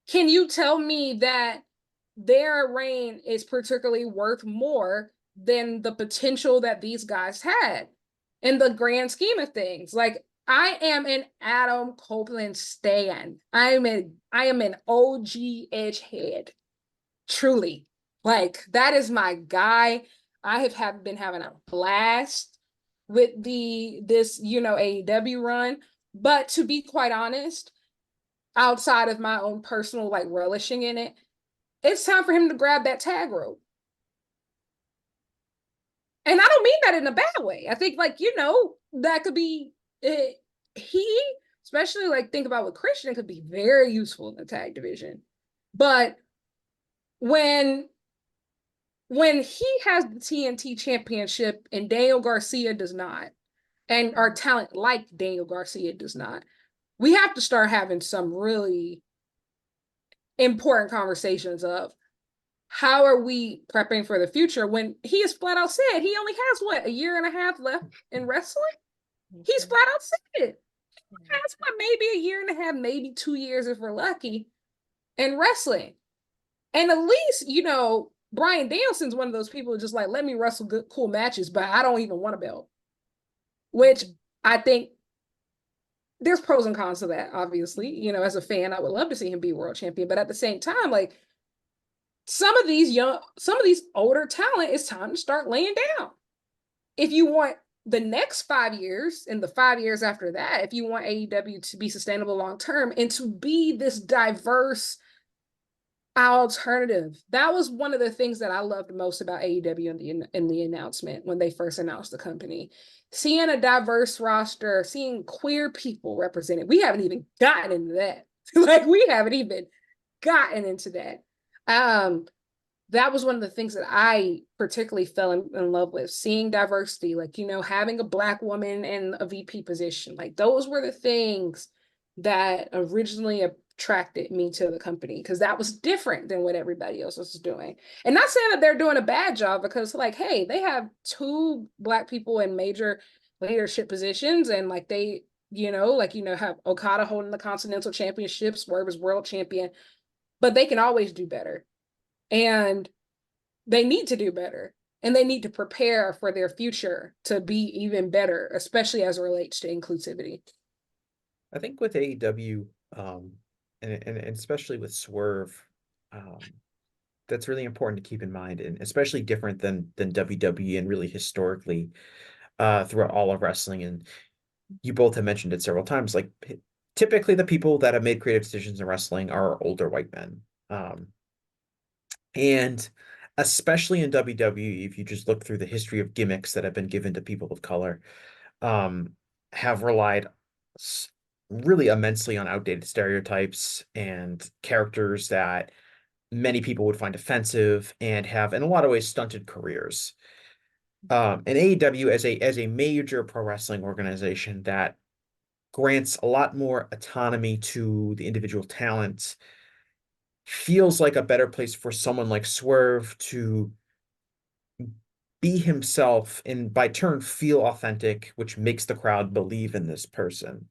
can you tell me that their reign is particularly worth more than the potential that these guys had in the grand scheme of things? Like, I am an Adam Copeland stan. I am an OG edgehead. Truly. Like, that is my guy. I have been having a blast with this AEW run. But to be quite honest, outside of my own personal like relishing in it, it's time for him to grab that tag rope. And I don't mean that in a bad way. I think, like, that could be it. Especially like think about with Christian, could be very useful in the tag division. But when he has the TNT championship and Daniel Garcia does not, and our talent like Daniel Garcia does not, we have to start having some really important conversations of how are we prepping for the future when he has flat out said he only has a year and a half left in wrestling. He's flat out said it. He has maybe a year and a half, maybe 2 years if we're lucky in wrestling. And at least, Bryan Danielson's one of those people who just like, let me wrestle good, cool matches, but I don't even want a belt. Which I think there's pros and cons to that, obviously. As a fan, I would love to see him be world champion. But at the same time, like, some of these older talent, it's time to start laying down. If you want the next 5 years and the 5 years after that, if you want AEW to be sustainable long term and to be this diverse alternative. That was one of the things that I loved most about AEW in the announcement when they first announced the company. Seeing a diverse roster, seeing queer people represented. We haven't even gotten into that. We haven't even gotten into that. That was one of the things that I particularly fell in love with, seeing diversity, like, having a Black woman in a VP position. Like, those were the things that originally attracted me to the company, because that was different than what everybody else was doing. And not saying that they're doing a bad job, because, like, hey, they have 2 Black people in major leadership positions, and like they, have Okada holding the Continental Championship, Swerve is world champion, but they can always do better. And they need to do better, and they need to prepare for their future to be even better, especially as it relates to inclusivity. I think with AEW, and especially with Swerve, that's really important to keep in mind, and especially different than WWE and really historically throughout all of wrestling. And you both have mentioned it several times. Like, typically, the people that have made creative decisions in wrestling are older white men. And especially in WWE, if you just look through the history of gimmicks that have been given to people of color, have relied really immensely on outdated stereotypes and characters that many people would find offensive and have, in a lot of ways, stunted careers. And AEW, as a major pro wrestling organization that grants a lot more autonomy to the individual talent, feels like a better place for someone like Swerve to be himself and by turn feel authentic, which makes the crowd believe in this person.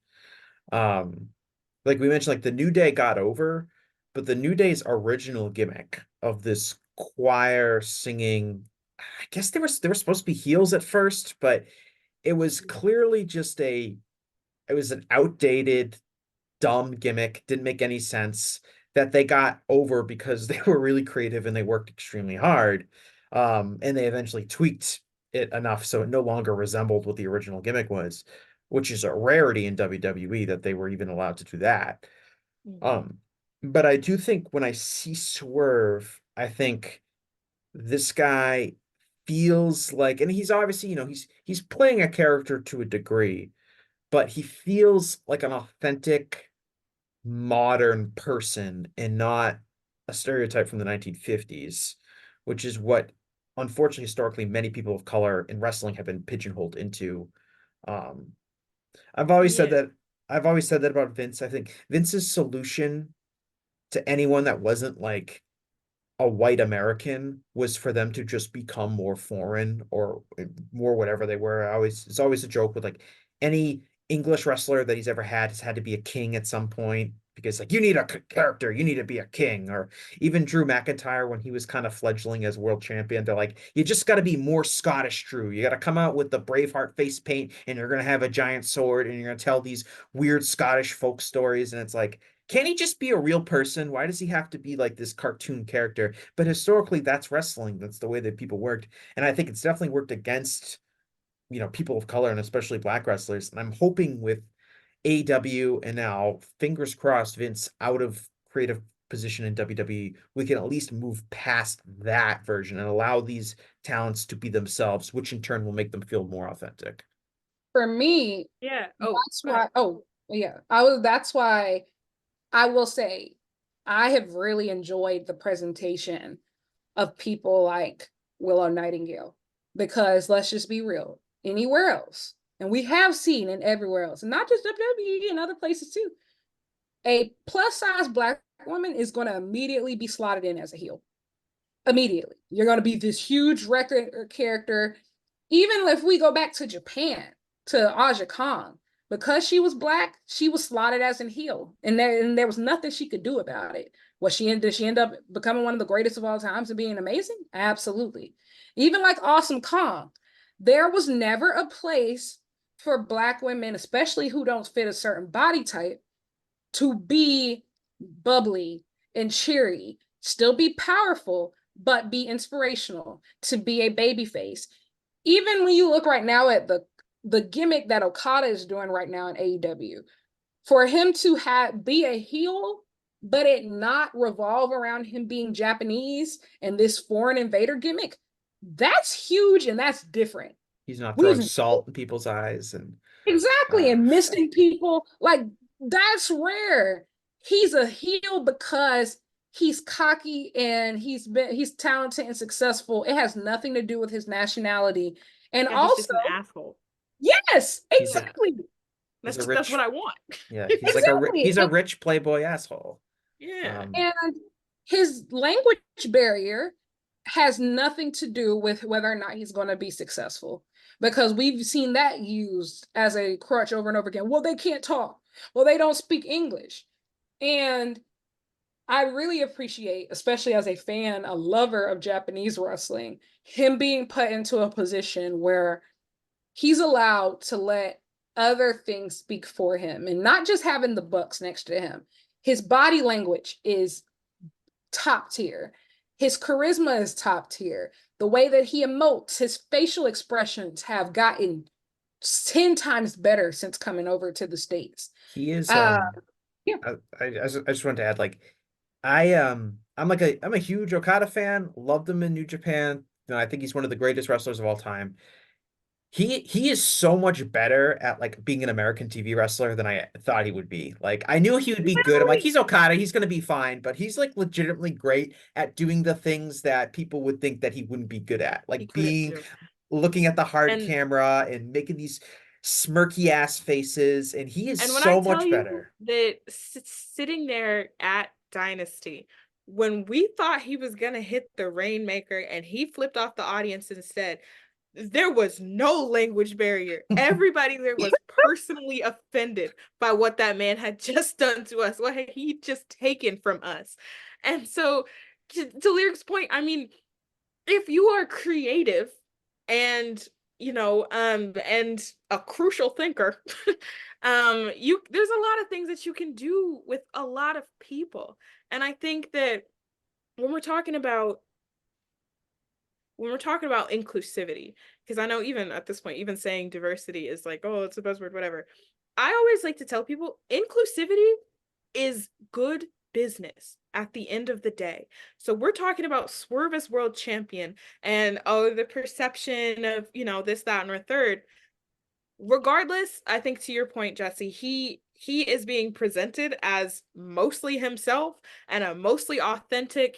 Like we mentioned, like the New Day got over, but the New Day's original gimmick of this choir singing, I guess they were supposed to be heels at first, but it was clearly just it was an outdated, dumb gimmick, didn't make any sense, that they got over because they were really creative and they worked extremely hard. And they eventually tweaked it enough so it no longer resembled what the original gimmick was, which is a rarity in WWE that they were even allowed to do that. But I do think when I see Swerve, I think this guy feels like, and he's obviously, he's playing a character to a degree, but he feels like an authentic modern person and not a stereotype from the 1950s, which is what, unfortunately, historically, many people of color in wrestling have been pigeonholed into. I've always said that. I've always said that about Vince. I think Vince's solution to anyone that wasn't like a white American was for them to just become more foreign or more whatever they were. It's always a joke with like any English wrestler that he's ever had has had to be a king at some point, because like you need a character, you need to be a king. Or even Drew McIntyre, when he was kind of fledgling as world champion, they're like, you just got to be more Scottish, Drew. You got to come out with the Braveheart face paint, and you're gonna have a giant sword, and you're gonna tell these weird Scottish folk stories. And it's like, can't he just be a real person? Why does he have to be like this cartoon character? But historically, that's wrestling. That's the way that people worked. And I think it's definitely worked against, people of color and especially Black wrestlers. And I'm hoping with AEW and now, fingers crossed, Vince out of creative position in WWE, we can at least move past that version and allow these talents to be themselves, which in turn will make them feel more authentic. For me, that's why. Oh, yeah, That's why I will say I have really enjoyed the presentation of people like Willow Nightingale, because let's just be real, anywhere else, and we have seen it everywhere else, and not just WWE and other places too, a plus size Black woman is going to immediately be slotted in as a heel. Immediately. You're going to be this huge record character. Even if we go back to Japan, to Aja Kong, because she was Black, she was slotted as a heel, and there was nothing she could do about it. Did she end up becoming one of the greatest of all times and being amazing? Absolutely. Even like Awesome Kong, there was never a place for Black women, especially who don't fit a certain body type, to be bubbly and cheery, still be powerful, but be inspirational, to be a baby face. Even when you look right now at the gimmick that Okada is doing right now in AEW, for him to be a heel, but it not revolve around him being Japanese and this foreign invader gimmick, that's huge and that's different. He's not throwing salt in people's eyes and exactly and misting people. Like, that's rare. He's a heel because he's cocky and he's talented and successful. It has nothing to do with his nationality. And Yeah, also, he's just an asshole. yes, He's a- exactly. He's That's what I want. Yeah, he's Exactly. he's a rich playboy asshole. Yeah. And his language barrier has nothing to do with whether or not he's going to be successful, because we've seen that used as a crutch over and over again. Well, they can't talk. Well, they don't speak English. And I really appreciate, especially as a fan, a lover of Japanese wrestling, him being put into a position where he's allowed to let other things speak for him and not just having the Bucks next to him. His body language is top tier. His charisma is top tier. The way that he emotes, his facial expressions have gotten 10 times better since coming over to the States. He is Yeah. I just wanted to add, like, I'm a huge Okada fan, loved him in New Japan. You know, I think he's one of the greatest wrestlers of all time. He is so much better at like being an American TV wrestler than I thought he would be. Like, I knew he would be good. I'm like, he's Okada, he's gonna be fine, but he's like legitimately great at doing the things that people would think that he wouldn't be good at, like being looking at the hard camera and making these smirky ass faces, and he is so much better. That sitting there at Dynasty, when we thought he was gonna hit the Rainmaker and he flipped off the audience instead, there was no language barrier. Everybody there was personally offended by what that man had just done to us, what had he just taken from us. And so, to Lyric's point, I mean, if you are creative and and a crucial thinker, there's a lot of things that you can do with a lot of people. And I think that when we're talking about inclusivity, because I know even at this point, even saying diversity is like, oh, it's a buzzword, whatever. I always like to tell people inclusivity is good business at the end of the day. So we're talking about Swerve as world champion and the perception of, this, that, and a third. Regardless, I think to your point, Jesse, he is being presented as mostly himself and a mostly authentic,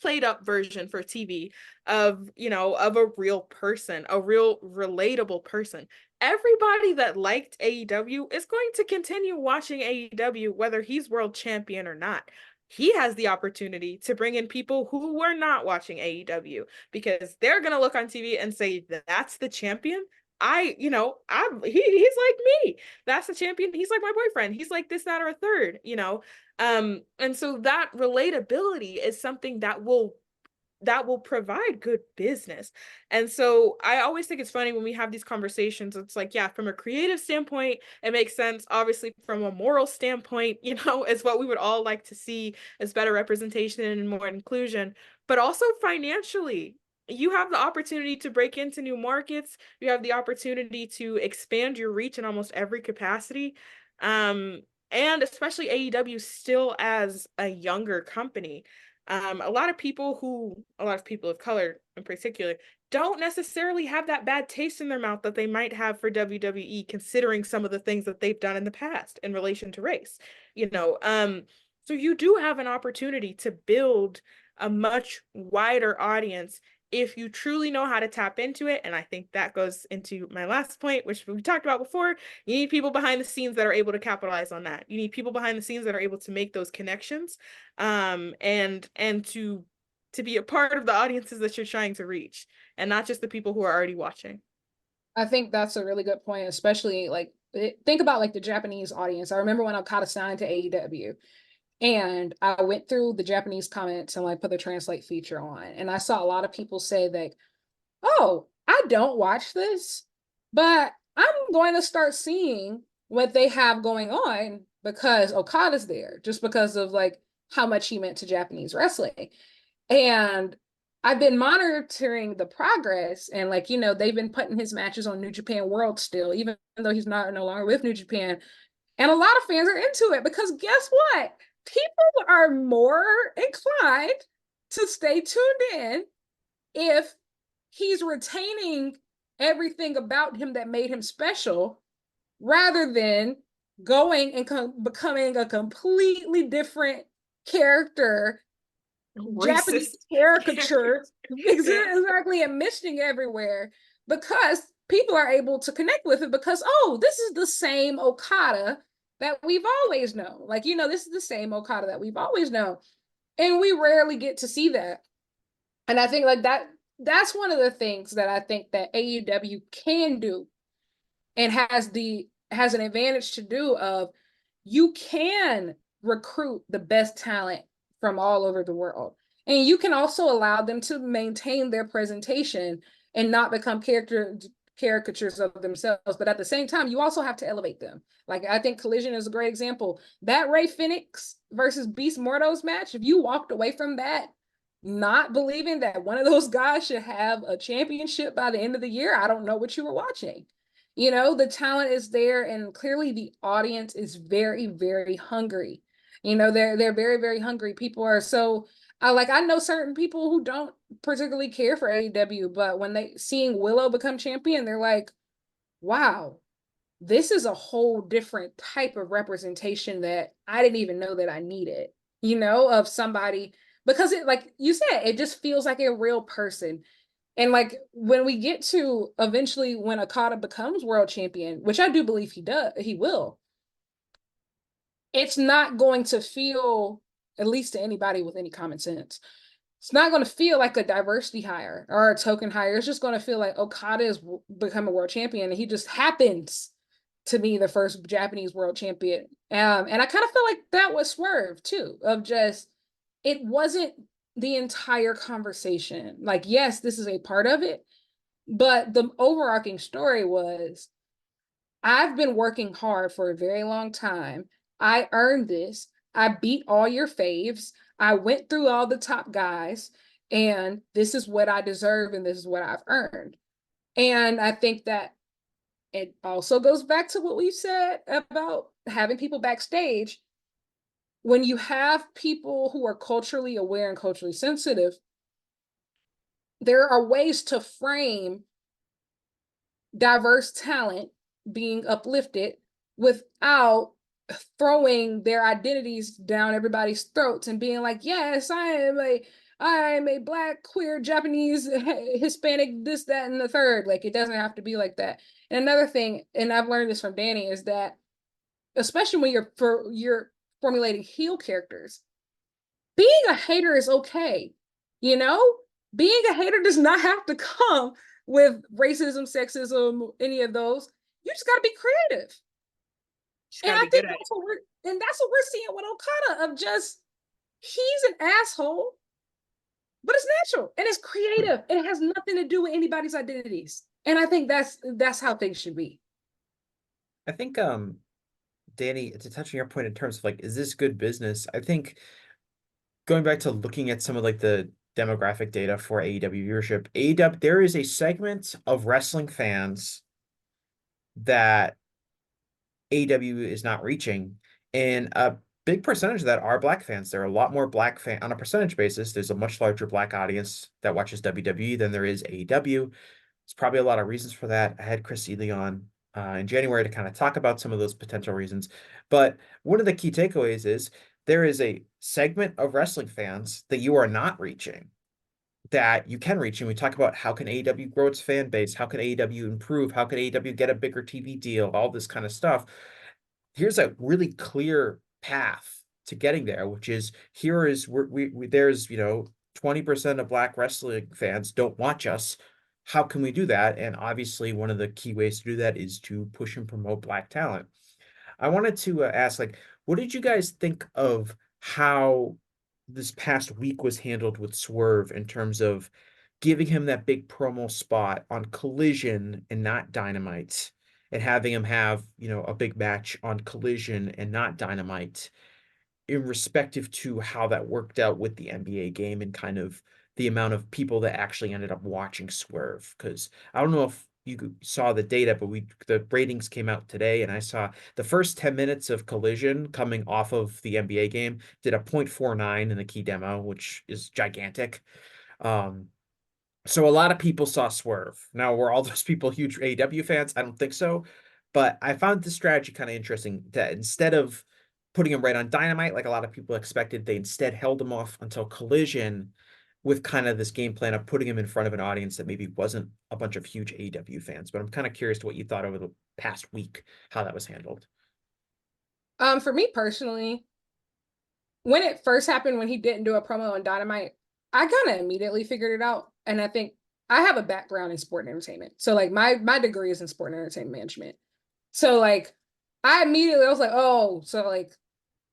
played up version for TV of a real person, a real relatable person. Everybody that liked AEW is going to continue watching AEW, whether he's world champion or not. He has the opportunity to bring in people who were not watching AEW, because they're going to look on TV and say, that's the champion. He's like me. That's the champion. He's like my boyfriend. He's like this, that, or a third, and so that relatability is something that will provide good business. And so I always think it's funny when we have these conversations. It's like, yeah, from a creative standpoint, it makes sense. Obviously, from a moral standpoint, is what we would all like to see as better representation and more inclusion, but also financially. You have the opportunity to break into new markets. You have the opportunity to expand your reach in almost every capacity. And especially AEW still as a younger company. A lot of people of color in particular don't necessarily have that bad taste in their mouth that they might have for WWE, considering some of the things that they've done in the past in relation to race. So you do have an opportunity to build a much wider audience if you truly know how to tap into it. And I think that goes into my last point, which we talked about before. You need people behind the scenes that are able to capitalize on that. You need people behind the scenes that are able to make those connections, and to be a part of the audiences that you're trying to reach, and not just the people who are already watching. I think that's a really good point, especially like think about like the Japanese audience. I remember when Okada signed to AEW, and I went through the Japanese comments and like put the translate feature on. And I saw a lot of people say that, oh, I don't watch this, but I'm going to start seeing what they have going on because Okada's there, just because of like how much he meant to Japanese wrestling. And I've been monitoring the progress, and like, they've been putting his matches on New Japan World still, even though he's no longer with New Japan. And a lot of fans are into it because guess what? People are more inclined to stay tuned in if he's retaining everything about him that made him special, rather than going and becoming a completely different character Japanese caricature exactly and missing everywhere because people are able to connect with it because, oh, this is the same Okada that we've always known. Like, this is the same Okada that we've always known. And we rarely get to see that. And I think like that's one of the things that I think that AEW can do and has an advantage to do of you can recruit the best talent from all over the world. And you can also allow them to maintain their presentation and not become caricatures of themselves. But at the same time, you also have to elevate them. Like, I think Collision is a great example. That Rey Fenix versus Beast Mortos match, if you walked away from that not believing that one of those guys should have a championship by the end of the year, I don't know what you were watching. The talent is there, and clearly the audience is very, very hungry. They're very, very hungry. People are so I know certain people who don't particularly care for AEW, but when they seeing Willow become champion, they're like, wow, this is a whole different type of representation that I didn't even know that I needed, of somebody, because it, like you said, it just feels like a real person. And like when we get to eventually when Okada becomes world champion, which I do believe he will, it's not going to feel, at least to anybody with any common sense, it's not going to feel like a diversity hire or a token hire. It's just going to feel like Okada is becoming world champion and he just happens to be the first Japanese world champion. And I kind of feel like that was Swerve too, of just, it wasn't the entire conversation. Like, yes, this is a part of it, but the overarching story was, I've been working hard for a very long time. I earned this. I beat all your faves. I went through all the top guys, and this is what I deserve, and this is what I've earned. And I think that it also goes back to what we said about having people backstage. When you have people who are culturally aware and culturally sensitive, there are ways to frame diverse talent being uplifted without throwing their identities down everybody's throats and being like, yes, I am a Black, queer, Japanese, Hispanic, this, that, and the third. Like, it doesn't have to be like that. And another thing, and I've learned this from Dani, is that especially when you're formulating heel characters, being a hater is okay. Being a hater does not have to come with racism, sexism, any of those. You just got to be creative. And I think that's what we're seeing with Okada, of just, he's an asshole, but it's natural and it's creative and it has nothing to do with anybody's identities. And I think that's how things should be. I think Dani, to touch on your point in terms of like, is this good business? I think going back to looking at some of like the demographic data for AEW viewership, there is a segment of wrestling fans that AEW is not reaching, and a big percentage of that are Black fans. There are a lot more Black fans on a percentage basis. There's a much larger Black audience that watches WWE than there is AEW. There's probably a lot of reasons for that. I had Chris Ely on in January to kind of talk about some of those potential reasons. But one of the key takeaways is there is a segment of wrestling fans that you are not reaching that you can reach. And we talk about how can AEW grow its fan base? How can AEW improve? How can AEW get a bigger TV deal? All this kind of stuff. Here's a really clear path to getting there, which is there's 20% of Black wrestling fans don't watch us. How can we do that? And obviously one of the key ways to do that is to push and promote Black talent. I wanted to ask, like, what did you guys think of how this past week was handled with Swerve in terms of giving him that big promo spot on Collision and not Dynamite, and having him have, a big match on Collision and not Dynamite, in respective to how that worked out with the NBA game and kind of the amount of people that actually ended up watching Swerve? Because I don't know if you saw the data, but the ratings came out today, and I saw the first 10 minutes of Collision coming off of the NBA game did a 0.49 in the key demo, which is gigantic. So a lot of people saw Swerve. Now, were all those people huge AEW fans? I don't think so. But I found this strategy kind of interesting, that instead of putting him right on Dynamite like a lot of people expected. They instead held him off until Collision with kind of this game plan of putting him in front of an audience that maybe wasn't a bunch of huge AEW fans. But I'm kind of curious to what you thought over the past week, how that was handled. For me personally, when it first happened, when he didn't do a promo on Dynamite, I kind of immediately figured it out. And I think I have a background in sport and entertainment. So like my degree is in sport and entertainment management. So like I was like, oh, so like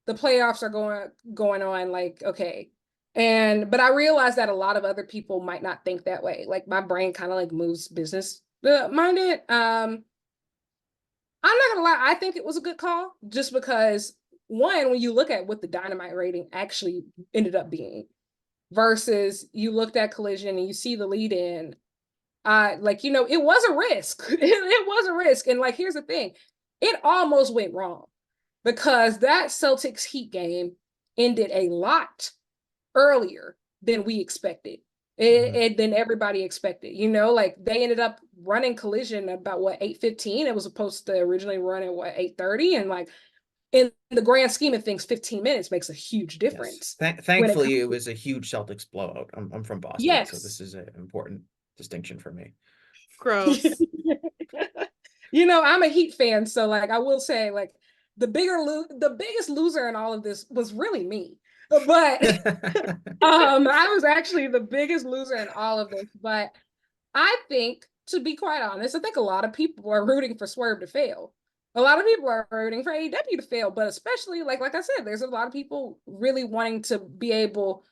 the playoffs are going on, like, okay. But I realized that a lot of other people might not think that way. Like my brain kind of like moves business minded. I'm not gonna lie, I think it was a good call just because one, when you look at what the Dynamite rating actually ended up being versus you looked at Collision and you see the lead in, like, you know, it was a risk. It was a risk. And like, here's the thing, it almost went wrong because that Celtics Heat game ended a lot earlier than we expected. Than everybody expected, you know, like they ended up running Collision about what 8:15. It was supposed to originally run at what 8:30, and like in the grand scheme of things, 15 minutes makes a huge difference. Yes. Thankfully, it was a huge Celtics blowout. I'm from Boston, yes, so this is an important distinction for me. Gross. You know, I'm a Heat fan, so like I will say, like the biggest loser in all of this was really me. But I was actually the biggest loser in all of this. But I think, to be quite honest, I think a lot of people are rooting for Swerve to fail. A lot of people are rooting for AEW to fail, but especially like I said, there's a lot of people really wanting to be able,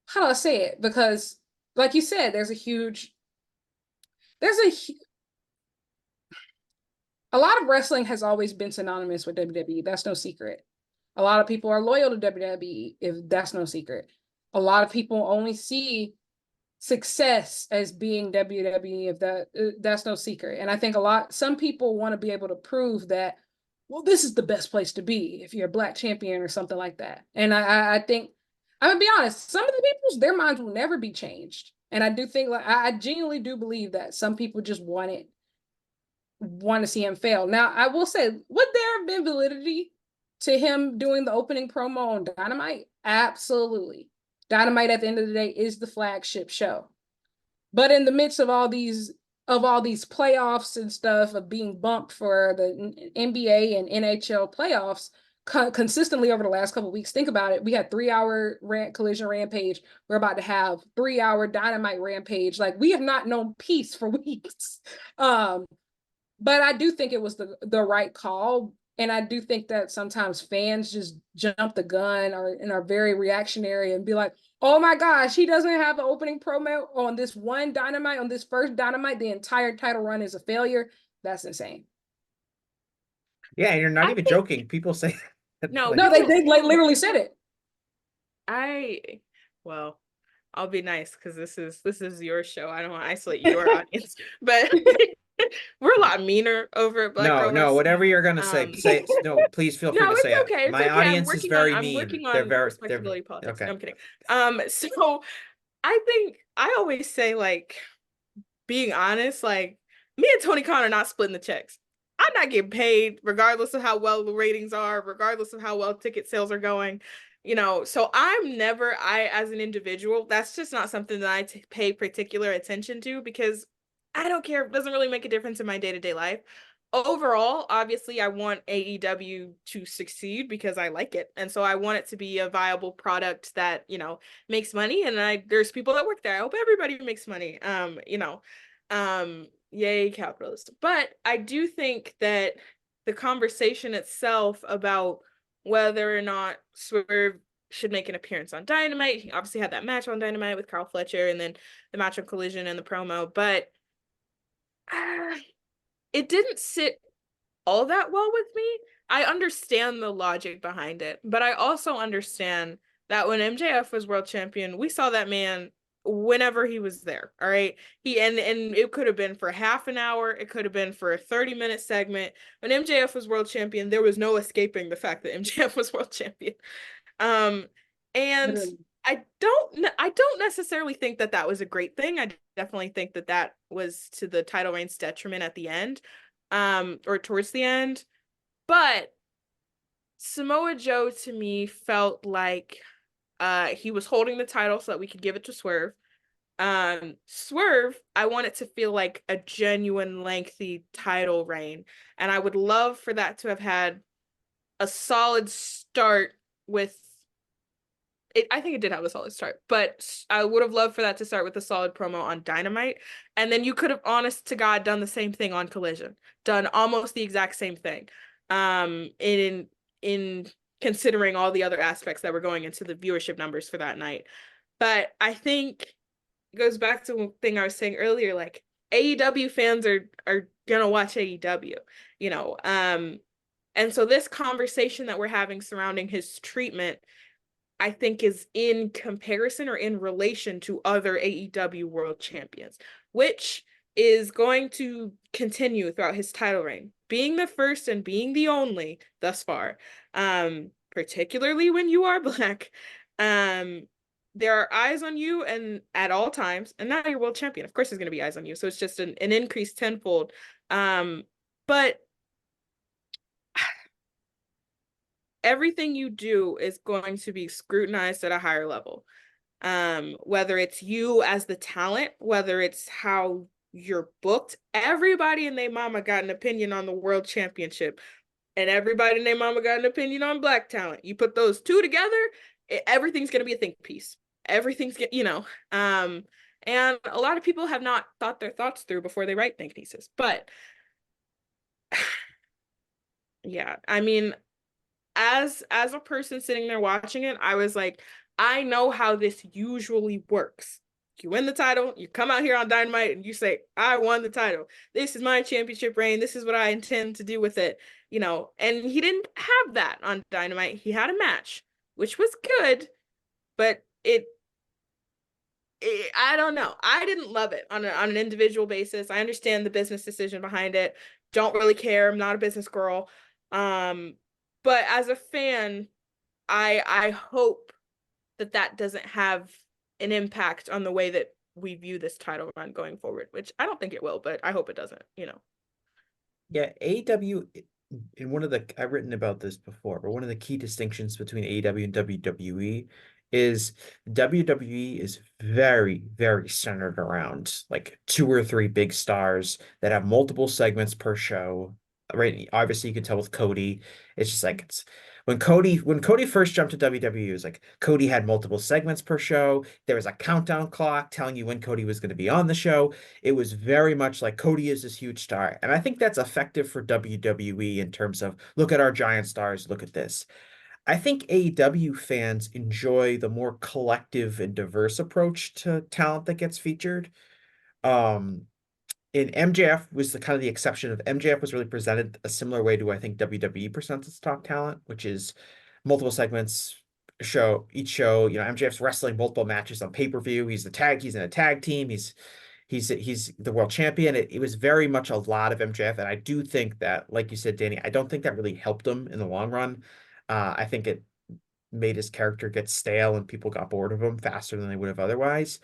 how do I say it? Because like you said, a lot of wrestling has always been synonymous with WWE. That's no secret. A lot of people are loyal to WWE, if that's no secret. A lot of people only see success as being WWE, if that's no secret. And I think some people want to be able to prove that, well, this is the best place to be if you're a black champion or something like that. And I think, I'm gonna be honest, some of the people's, their minds will never be changed. And I do think, like, I genuinely do believe that some people just want to see him fail. Now, I will say, would there have been validity to him doing the opening promo on Dynamite? Absolutely. Dynamite at the end of the day is the flagship show. But in the midst of all these playoffs and stuff, of being bumped for the NBA and NHL playoffs consistently over the last couple of weeks, think about it. We had 3-hour Collision Rampage. We're about to have 3-hour Dynamite Rampage. Like, we have not known peace for weeks. But I do think it was the right call. And I do think that sometimes fans just jump the gun and are very reactionary and be like, oh my gosh, he doesn't have an opening promo on this one Dynamite, on this first Dynamite. The entire title run is a failure. That's insane. Yeah, you're not even joking. People say that. No, like, No, they like literally said it. Well, I'll be nice because this is your show. I don't want to isolate your audience, but we're a lot meaner over at Black Girl Wrestling. No, whatever you're gonna say. No, please feel free to say it. Okay. It's My okay. audience is very I'm mean. working on They're very respectability politics. okay. No, I'm kidding. So I think I always say, like, being honest, like, me and Tony Khan are not splitting the checks. I'm not getting paid, regardless of how well the ratings are, regardless of how well ticket sales are going. You know, so as an individual, that's just not something that I pay particular attention to because I don't care. It doesn't really make a difference in my day-to-day life. Overall, obviously, I want AEW to succeed because I like it. And so I want it to be a viable product that, you know, makes money. And there's people that work there. I hope everybody makes money. Yay, capitalist. But I do think that the conversation itself about whether or not Swerve should make an appearance on Dynamite. He obviously had that match on Dynamite with Carl Fletcher and then the match on Collision and the promo. But it didn't sit all that well with me. I understand the logic behind it, but I also understand that when MJF was world champion, we saw that man whenever he was there. All right. And it could have been for half an hour, it could have been for a 30-minute segment. When MJF was world champion, there was no escaping the fact that MJF was world champion. And I don't necessarily think that was a great thing. I definitely think that was to the title reign's detriment at the end, or towards the end. But Samoa Joe to me felt like he was holding the title so that we could give it to Swerve. Swerve, I want it to feel like a genuine lengthy title reign, and I would love for that to have had a solid start with it. I think it did have a solid start, but I would have loved for that to start with a solid promo on Dynamite, and then you could have, honest to God, done the same thing on Collision, done almost the exact same thing. In considering all the other aspects that were going into the viewership numbers for that night. But I think it goes back to the thing I was saying earlier, like AEW fans are gonna watch AEW, you know. And so this conversation that we're having surrounding his treatment, I think, is in comparison or in relation to other AEW World Champions, which is going to continue throughout his title reign, being the first and being the only thus far, particularly when you are Black. There are eyes on you and at all times, and now you're world champion. Of course, there's going to be eyes on you. So it's just an increase tenfold. But everything you do is going to be scrutinized at a higher level. Whether it's you as the talent, whether it's how you're booked, everybody and their mama got an opinion on the world championship, and everybody and their mama got an opinion on Black talent. You put those two together, everything's going to be a think piece. Everything's get, you know, and a lot of people have not thought their thoughts through before they write think pieces. But yeah, I mean, as a person sitting there watching it, I was like, I know how this usually works. You win the title, you come out here on Dynamite and you say, I won the title. This is my championship reign. This is what I intend to do with it, you know. And he didn't have that on Dynamite. He had a match, which was good, but I don't know. I didn't love it on an individual basis. I understand the business decision behind it. Don't really care. I'm not a business girl. But as a fan, I hope that doesn't have an impact on the way that we view this title run going forward, which I don't think it will, but I hope it doesn't, you know. Yeah, AEW, in one of the, I've written about this before, but one of the key distinctions between AEW and WWE is WWE is very, very centered around like 2 or 3 big stars that have multiple segments per show. Right. Obviously, you can tell with Cody. It's just like it's when Cody first jumped to WWE, it was like Cody had multiple segments per show. There was a countdown clock telling you when Cody was going to be on the show. It was very much like Cody is this huge star. And I think that's effective for WWE in terms of look at our giant stars, look at this. I think AEW fans enjoy the more collective and diverse approach to talent that gets featured. Um, and MJF was the kind of the exception. Of MJF was really presented a similar way to I think WWE presents its top talent, which is multiple segments show each show. You know, MJF's wrestling multiple matches on pay-per-view. He's in a tag team. He's the world champion. It was very much a lot of MJF, and I do think that, like you said, Dani, I don't think that really helped him in the long run. I think it made his character get stale and people got bored of him faster than they would have otherwise.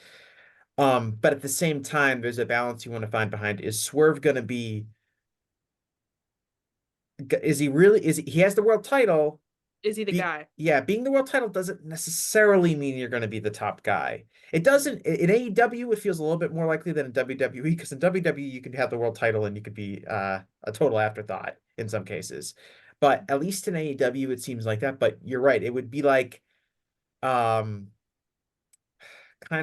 But at the same time, there's a balance you want to find behind. Is Swerve going to be, is he really, he has the world title. Is he the guy? Yeah, being the world title doesn't necessarily mean you're going to be the top guy. It doesn't, in AEW, it feels a little bit more likely than in WWE, because in WWE, you can have the world title and you could be a total afterthought in some cases. But at least in AEW, it seems like that. But you're right. It would be like, kind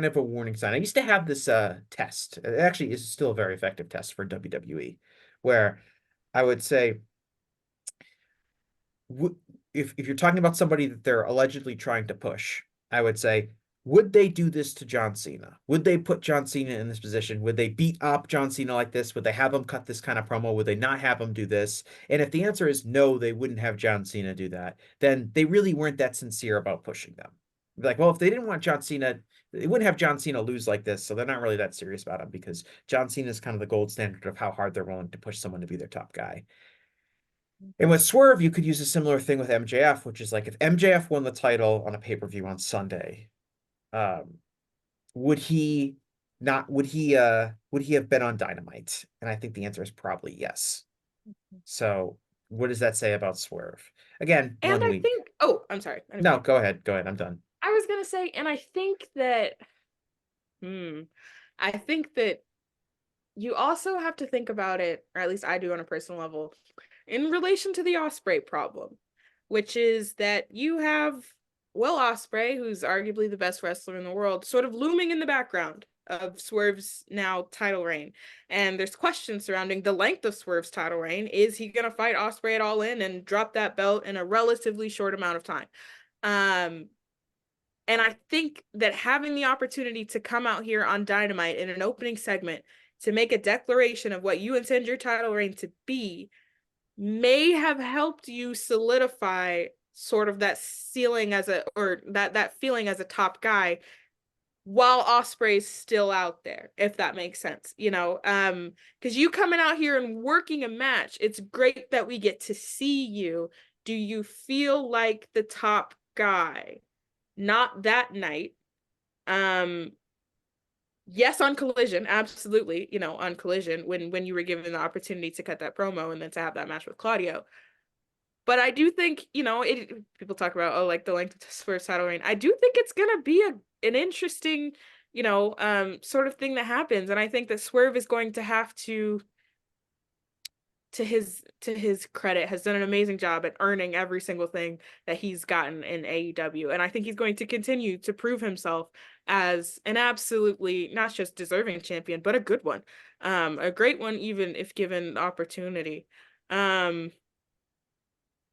of a warning sign. I used to have this test. It actually is still a very effective test for WWE, where I would say, if you're talking about somebody that they're allegedly trying to push, I would say, would they do this to John Cena? Would they put John Cena in this position? Would they beat up John Cena like this? Would they have him cut this kind of promo? Would they not have him do this? And if the answer is no, they wouldn't have John Cena do that, then they really weren't that sincere about pushing them. Like, well, if they didn't want John Cena, they wouldn't have John Cena lose like this, so they're not really that serious about him, because John Cena is kind of the gold standard of how hard they're willing to push someone to be their top guy. And with Swerve, you could use a similar thing with MJF, which is like if MJF won the title on a pay-per-view on Sunday, would he have been on Dynamite? And I think the answer is probably yes. So what does that say about Swerve? Again, And 1 I week. think, oh, I'm sorry. No, go ahead. I'm done. I was gonna say, and I think that, I think that you also have to think about it, or at least I do on a personal level, in relation to the Ospreay problem, which is that you have Will Ospreay, who's arguably the best wrestler in the world, sort of looming in the background of Swerve's now title reign. And there's questions surrounding the length of Swerve's title reign. Is he going to fight Ospreay at All In and drop that belt in a relatively short amount of time? And I think that having the opportunity to come out here on Dynamite in an opening segment to make a declaration of what you intend your title reign to be may have helped you solidify sort of that ceiling as a, or that feeling as a top guy while Ospreay's still out there, if that makes sense, you know, because you coming out here and working a match, it's great that we get to see you. Do you feel like the top guy? Not that night. Yes, on Collision, absolutely, you know, on Collision, when you were given the opportunity to cut that promo and then to have that match with Claudio. But I do think, you know, people talk about, oh, like the length of the Swerve title reign. I do think it's gonna be an interesting, you know, sort of thing that happens. And I think that Swerve is going to have to his credit, has done an amazing job at earning every single thing that he's gotten in AEW. And I think he's going to continue to prove himself as an absolutely not just deserving champion, but a good one. A great one, even if given the opportunity.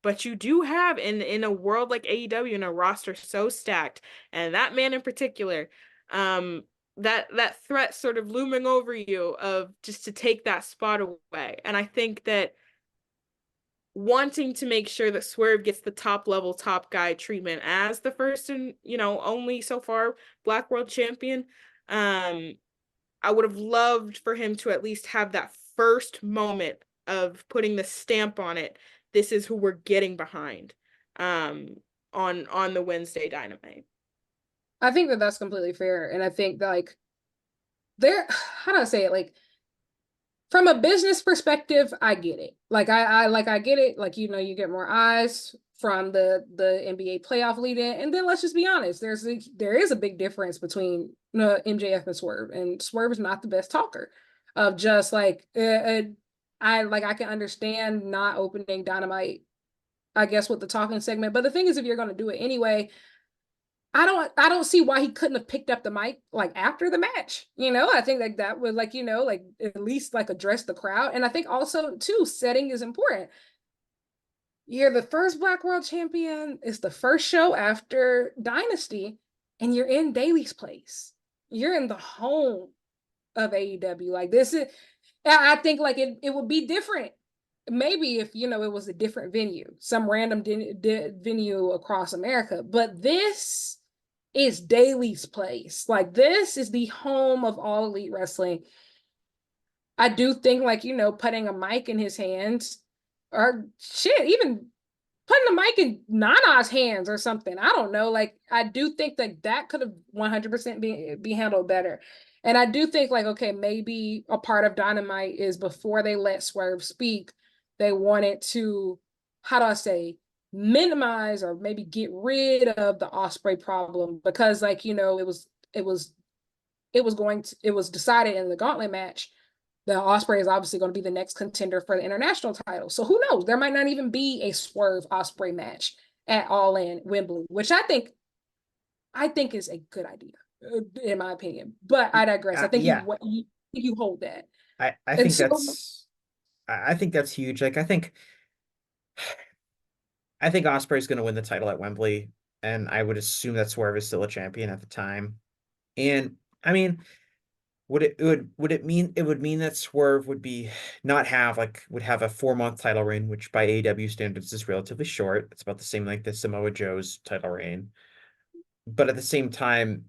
But you do have in a world like AEW, in a roster so stacked, and that man in particular, that threat sort of looming over you of just to take that spot away. And I think that wanting to make sure that Swerve gets the top level top guy treatment as the first and, you know, only so far Black World Champion, I would have loved for him to at least have that first moment of putting the stamp on it. This is who we're getting behind on the Wednesday Dynamite. I think that that's completely fair. And I think that, like, how do I say it? Like, from a business perspective, I get it. Like, I get it. Like, you know, you get more eyes from the NBA playoff lead-in. And then let's just be honest, there is a big difference between MJF and Swerve. And Swerve is not the best talker of just like, I can understand not opening Dynamite, I guess, with the talking segment. But the thing is, if you're going to do it anyway, I don't see why he couldn't have picked up the mic like after the match. You know, I think like that would, like, you know, like at least like address the crowd. And I think also too, setting is important. You're the first Black World Champion. It's the first show after Dynasty, and you're in Daly's place. You're in the home of AEW. Like, this is, I think like it would be different. Maybe if, you know, it was a different venue, some random venue across America, but this is Daly's place. Like, this is the home of All Elite Wrestling. I do think, like, you know, putting a mic in his hands, or shit, even putting the mic in Nana's hands or something. I don't know. Like, I do think that could have 100% be handled better. And I do think, like, okay, maybe a part of Dynamite is before they let Swerve speak, they wanted to, how do I say, minimize or maybe get rid of the Ospreay problem, because, like, you know, it was decided in the gauntlet match that Ospreay is obviously going to be the next contender for the international title. So who knows? There might not even be a Swerve Ospreay match at All In Wembley, which I think is a good idea, in my opinion. But I digress. I think you hold that. I think that's huge. Like, I think Ospreay is going to win the title at Wembley, and I would assume that Swerve is still a champion at the time. And I mean, would it mean that Swerve would have a 4-month title reign, which by AEW standards is relatively short. It's about the same length as Samoa Joe's title reign. But at the same time,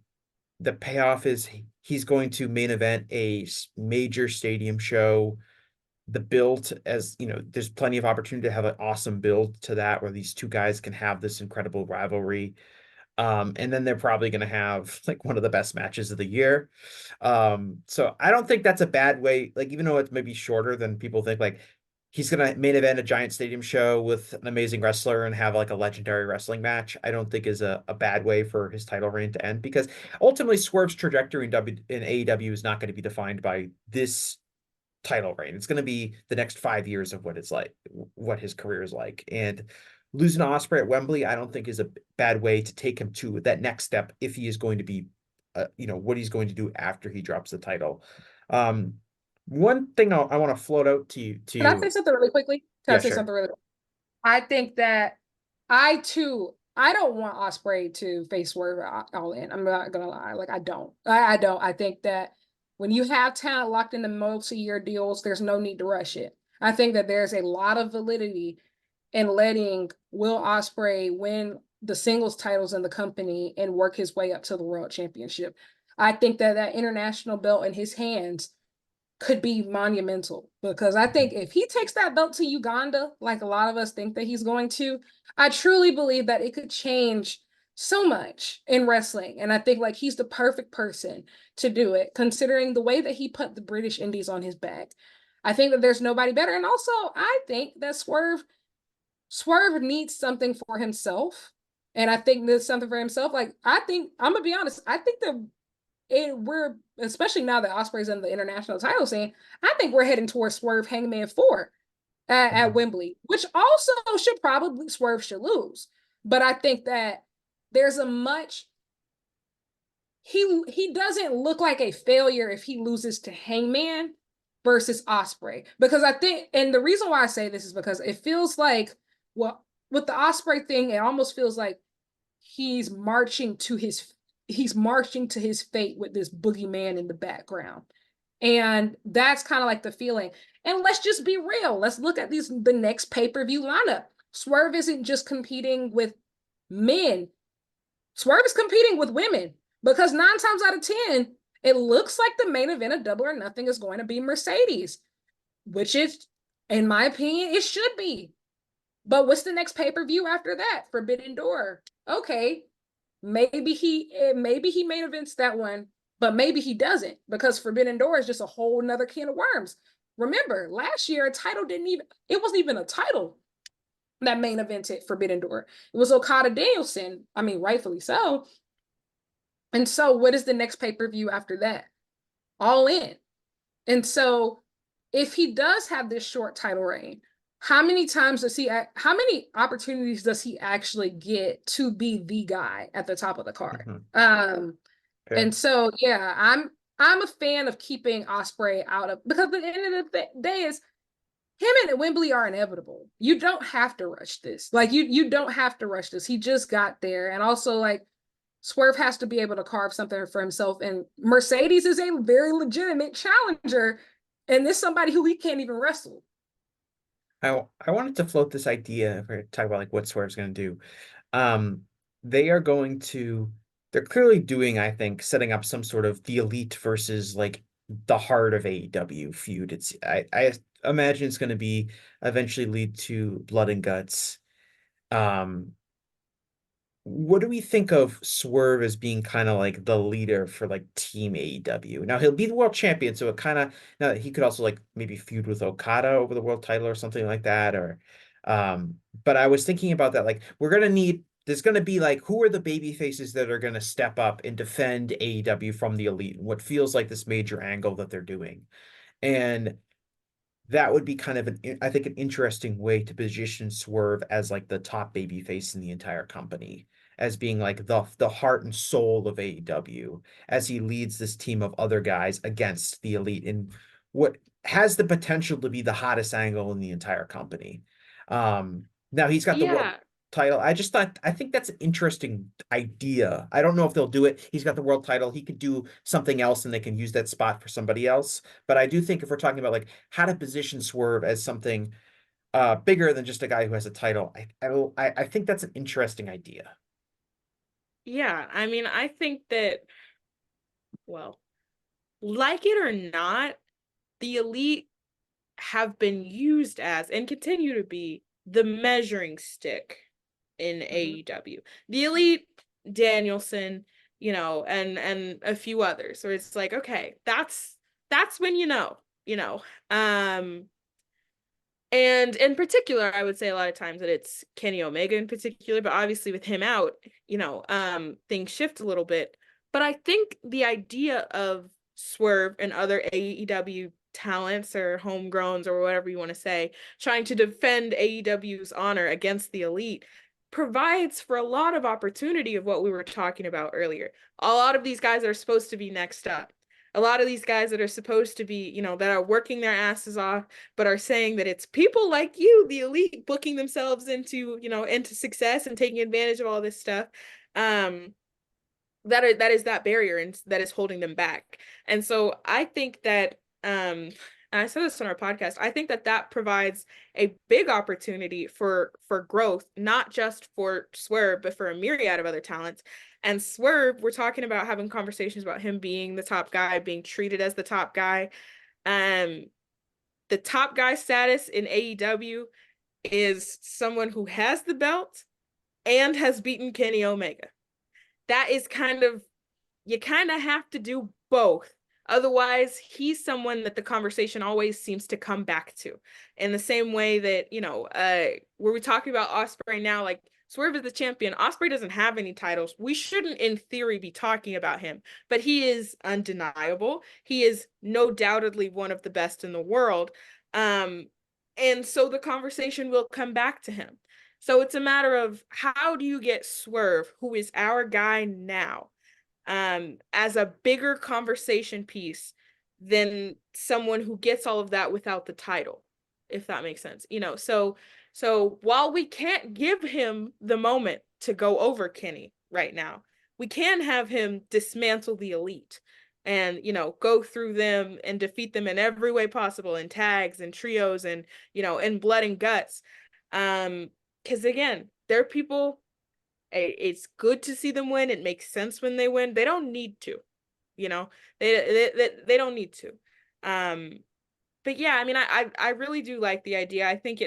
the payoff is he's going to main event a major stadium show. The build, as you know, there's plenty of opportunity to have an awesome build to that where these two guys can have this incredible rivalry. And then they're probably going to have like one of the best matches of the year. So I don't think that's a bad way. Like, even though it's maybe shorter than people think, like, he's gonna main event a giant stadium show with an amazing wrestler and have like a legendary wrestling match, I don't think is a bad way for his title reign to end, because ultimately Swerve's trajectory in AEW is not going to be defined by this title reign. It's going to be the next 5 years of what it's like, what his career is like. And losing to Ospreay at Wembley, I don't think is a bad way to take him to that next step if he is going to be, what he's going to do after he drops the title. One thing I want to float out to you. Can I say something really quickly? Can I Yeah, say sure. something really quick? I think that I don't want Ospreay to face Swerve all in. I'm not gonna lie. Like, I don't. I don't. I think that when you have talent locked in the multi-year deals, there's no need to rush it. I think that there's a lot of validity in letting Will Ospreay win the singles titles in the company and work his way up to the World Championship. I think that that international belt in his hands could be monumental, because I think if he takes that belt to Uganda, like a lot of us think that he's going to, I truly believe that it could change so much in wrestling. And I think like he's the perfect person to do it, considering the way that he put the British Indies on his back. I think that there's nobody better. And also, I think that Swerve needs something for himself. And I think there's something for himself. Like, I think, I'm gonna be honest, I think that we're, especially now that Ospreay's in the international title scene, I think we're heading towards Swerve Hangman 4 at Wembley, which also Swerve should lose. But I think that there's a much, he doesn't look like a failure if he loses to Hangman versus Ospreay. Because I think, and the reason why I say this is because it feels like, well, with the Ospreay thing, it almost feels like he's marching to his fate with this boogeyman in the background. And that's kind of like the feeling. And let's just be real. Let's look at the next pay-per-view lineup. Swerve isn't just competing with men. Swerve is competing with women, because 9 times out of 10, it looks like the main event of Double or Nothing is going to be Mercedes, which is, in my opinion, it should be. But what's the next pay-per-view after that? Forbidden Door. Okay, maybe he main events that one, but maybe he doesn't, because Forbidden Door is just a whole nother can of worms. Remember, last year a title it wasn't even a title that main evented Forbidden Door. It was Okada Danielson. I mean, rightfully so. And so what is the next pay-per-view after that? All In. And so if he does have this short title reign, how many opportunities does he actually get to be the guy at the top of the card? And so, yeah, I'm a fan of keeping Ospreay out of, because at the end of the day is him and Wembley are inevitable. You don't have to rush this. Like, you don't have to rush this. He just got there. And also, like, Swerve has to be able to carve something for himself. And Mercedes is a very legitimate challenger, and this somebody who he can't even wrestle. I wanted to float this idea if we're talking about like what Swerve's going to do. They're clearly doing, I think, setting up some sort of the Elite versus like the heart of AEW feud. I imagine it's going to be eventually lead to Blood and Guts. What do we think of Swerve as being kind of like the leader for like Team AEW? Now he'll be the world champion, so it kind of, now that he could also like maybe feud with Okada over the world title or something like that, or but I was thinking about that, like there's gonna be like, who are the baby faces that are gonna step up and defend AEW from the Elite, what feels like this major angle that they're doing. And that would be kind of I think an interesting way to position Swerve as like the top baby face in the entire company, as being like the heart and soul of AEW, as he leads this team of other guys against the Elite in what has the potential to be the hottest angle in the entire company. Now he's got the world title. I think that's an interesting idea. I don't know if they'll do it. He's got the world title. He could do something else and they can use that spot for somebody else. But I do think if we're talking about like how to position Swerve as something bigger than just a guy who has a title, I think that's an interesting idea. Yeah, I mean, I think that, well, like it or not, the Elite have been used as and continue to be the measuring stick in AEW. The Elite, Danielson, and a few others, where it's like, okay, that's when you know. And in particular, I would say a lot of times that it's Kenny Omega in particular, but obviously with him out, things shift a little bit. But I think the idea of Swerve and other AEW talents or homegrowns or whatever you want to say, trying to defend AEW's honor against the elite provides for a lot of opportunity of what we were talking about earlier. A lot of these guys are supposed to be next up. A lot of these guys that are supposed to be, that are working their asses off, but are saying that it's people like you, the elite, booking themselves into, into success and taking advantage of all this stuff. That is that barrier and that is holding them back. And so I think that, and I said this on our podcast, I think that provides a big opportunity for growth, not just for Swerve, but for a myriad of other talents. And Swerve, we're talking about having conversations about him being the top guy, being treated as the top guy. The top guy status in AEW is someone who has the belt and has beaten Kenny Omega. That is you kind of have to do both. Otherwise, he's someone that the conversation always seems to come back to. In the same way that, were we talking about Ospreay now, like Swerve is the champion. Ospreay doesn't have any titles. We shouldn't, in theory, be talking about him, but he is undeniable. He is no doubtedly one of the best in the world. And so the conversation will come back to him. So it's a matter of how do you get Swerve, who is our guy now, as a bigger conversation piece than someone who gets all of that without the title, if that makes sense. So while we can't give him the moment to go over Kenny right now, we can have him dismantle the elite and, go through them and defeat them in every way possible, in tags and trios and, in blood and guts. Because again, they're people, it's good to see them win. It makes sense when they win. They don't need to, they don't need to. But yeah, I mean, I really do like the idea. I think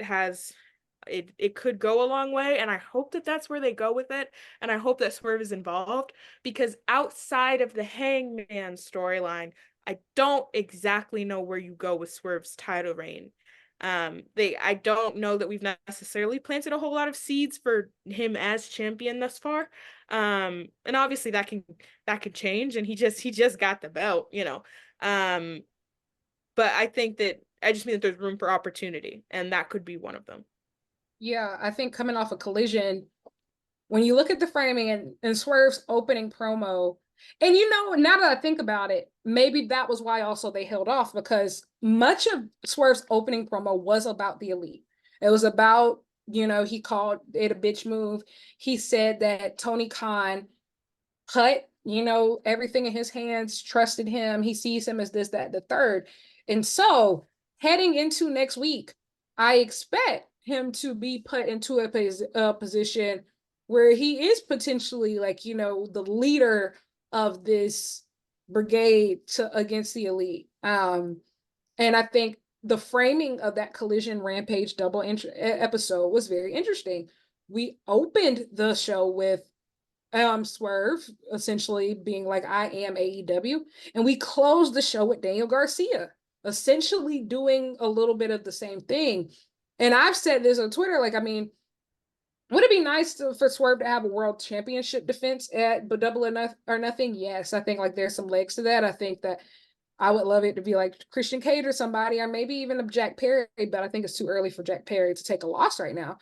it could go a long way, and I hope that that's where they go with it, and I hope that Swerve is involved, because outside of the Hangman storyline, I don't exactly know where you go with Swerve's title reign. I don't know that we've necessarily planted a whole lot of seeds for him as champion thus far. And obviously that can change, and he just got the belt, but I think that I just mean that there's room for opportunity, and that could be one of them. Yeah, I think coming off a Collision, when you look at the framing and Swerve's opening promo, and now that I think about it, maybe that was why also they held off, because much of Swerve's opening promo was about the elite. It was about, he called it a bitch move. He said that Tony Khan put, everything in his hands, trusted him. He sees him as this, that, the third. And so heading into next week, I expect him to be put into a position where he is potentially the leader of this brigade against the elite. And I think the framing of that Collision Rampage double episode was very interesting. We opened the show with Swerve essentially being like, I am AEW, and we closed the show with Daniel Garcia essentially doing a little bit of the same thing. And I've said this on Twitter, I mean, would it be nice for Swerve to have a world championship defense at Double or Nothing? Yes, I think there's some legs to that. I think that I would love it to be like Christian Cage or somebody, or maybe even a Jack Perry, but I think it's too early for Jack Perry to take a loss right now.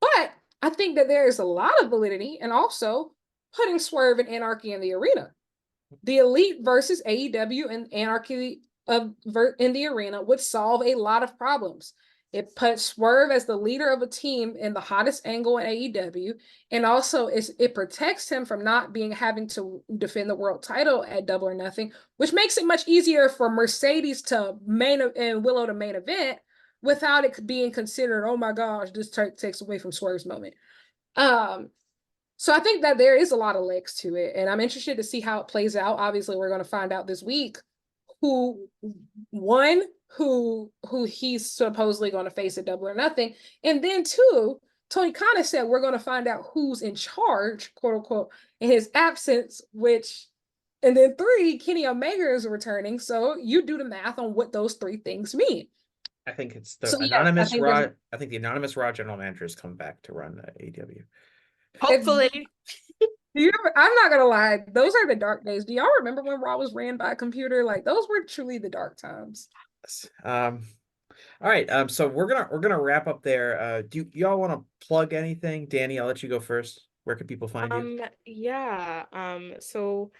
But I think that there is a lot of validity in also putting Swerve and Anarchy in the arena. The elite versus AEW and Anarchy in the arena would solve a lot of problems. It puts Swerve as the leader of a team in the hottest angle in AEW, and also it protects him from not having to defend the world title at Double or Nothing, which makes it much easier for Mercedes and Willow to main event without it being considered, oh my gosh, this takes away from Swerve's moment. So I think that there is a lot of legs to it, and I'm interested to see how it plays out. Obviously, we're going to find out this week who he's supposedly going to face at Double or Nothing, and then two, Tony Khan said we're going to find out who's in charge, quote unquote, in his absence. And then three, Kenny Omega is returning. So you do the math on what those three things mean. I think it's the So yes, anonymous Raw. I think the anonymous Raw general manager is coming back to run AEW. Hopefully. I'm not gonna lie, those are the dark days. Do y'all remember when Raw was ran by a computer? Like those were truly the dark times. All right. So we're gonna wrap up there. Do y'all want to plug anything? Dani, I'll let you go first. Where can people find you? Yeah. So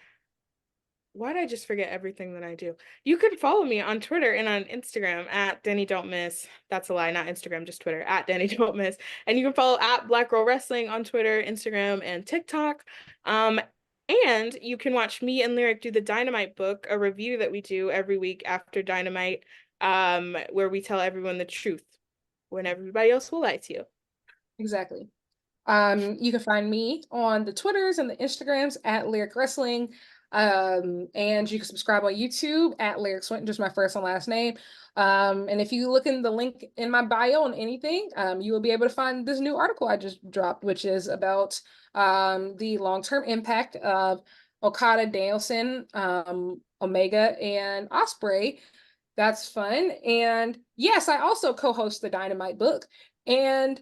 why did I just forget everything that I do? You can follow me on Twitter and on Instagram at Dani Don't Miss. That's a lie, not Instagram, just Twitter at Dani Don't Miss. And you can follow at Black Girl Wrestling on Twitter, Instagram, and TikTok. And you can watch me and Lyric do the Dynamite book, a review that we do every week after Dynamite, where we tell everyone the truth when everybody else will lie to you. Exactly. You can find me on the Twitters and the Instagrams at Lyric Wrestling. And you can subscribe on YouTube at Lyric Swinton, just my first and last name. And if you look in the link in my bio on anything, you will be able to find this new article I just dropped, which is about the long-term impact of Okada, Danielson, Omega, and Ospreay. That's fun. And yes, I also co-host the Dynamite book. And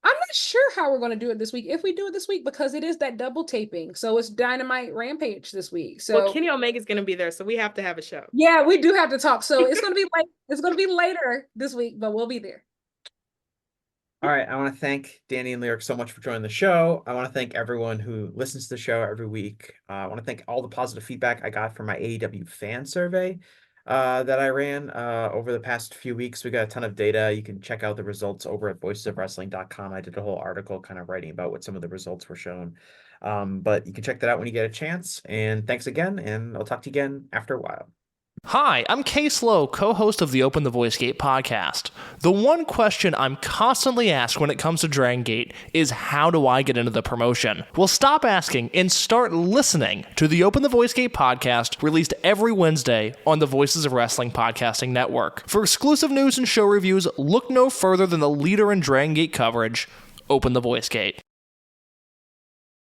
I'm not sure how we're going to do it this week, if we do it this week, because it is that double taping. So it's Dynamite Rampage this week. So well, Kenny Omega's going to be there, so we have to have a show. Yeah, we do have to talk. So it's going to be late. It's going to be later this week, but we'll be there. All right. I want to thank Dani and Lyric so much for joining the show. I want to thank everyone who listens to the show every week. I want to thank all the positive feedback I got from my AEW fan survey that I ran over the past few weeks. We got a ton of data. You can check out the results over at voicesofwrestling.com. I did a whole article kind of writing about what some of the results were shown. But you can check that out when you get a chance. And thanks again, and I'll talk to you again after a while. Hi, I'm Case Lowe, co-host of the Open the Voice Gate podcast. The one question I'm constantly asked when it comes to Dragon Gate is how do I get into the promotion? Well, stop asking and start listening to the Open the Voice Gate podcast, released every Wednesday on the Voices of Wrestling podcasting network. For exclusive news and show reviews, look no further than the leader in Dragon Gate coverage, Open the Voice Gate.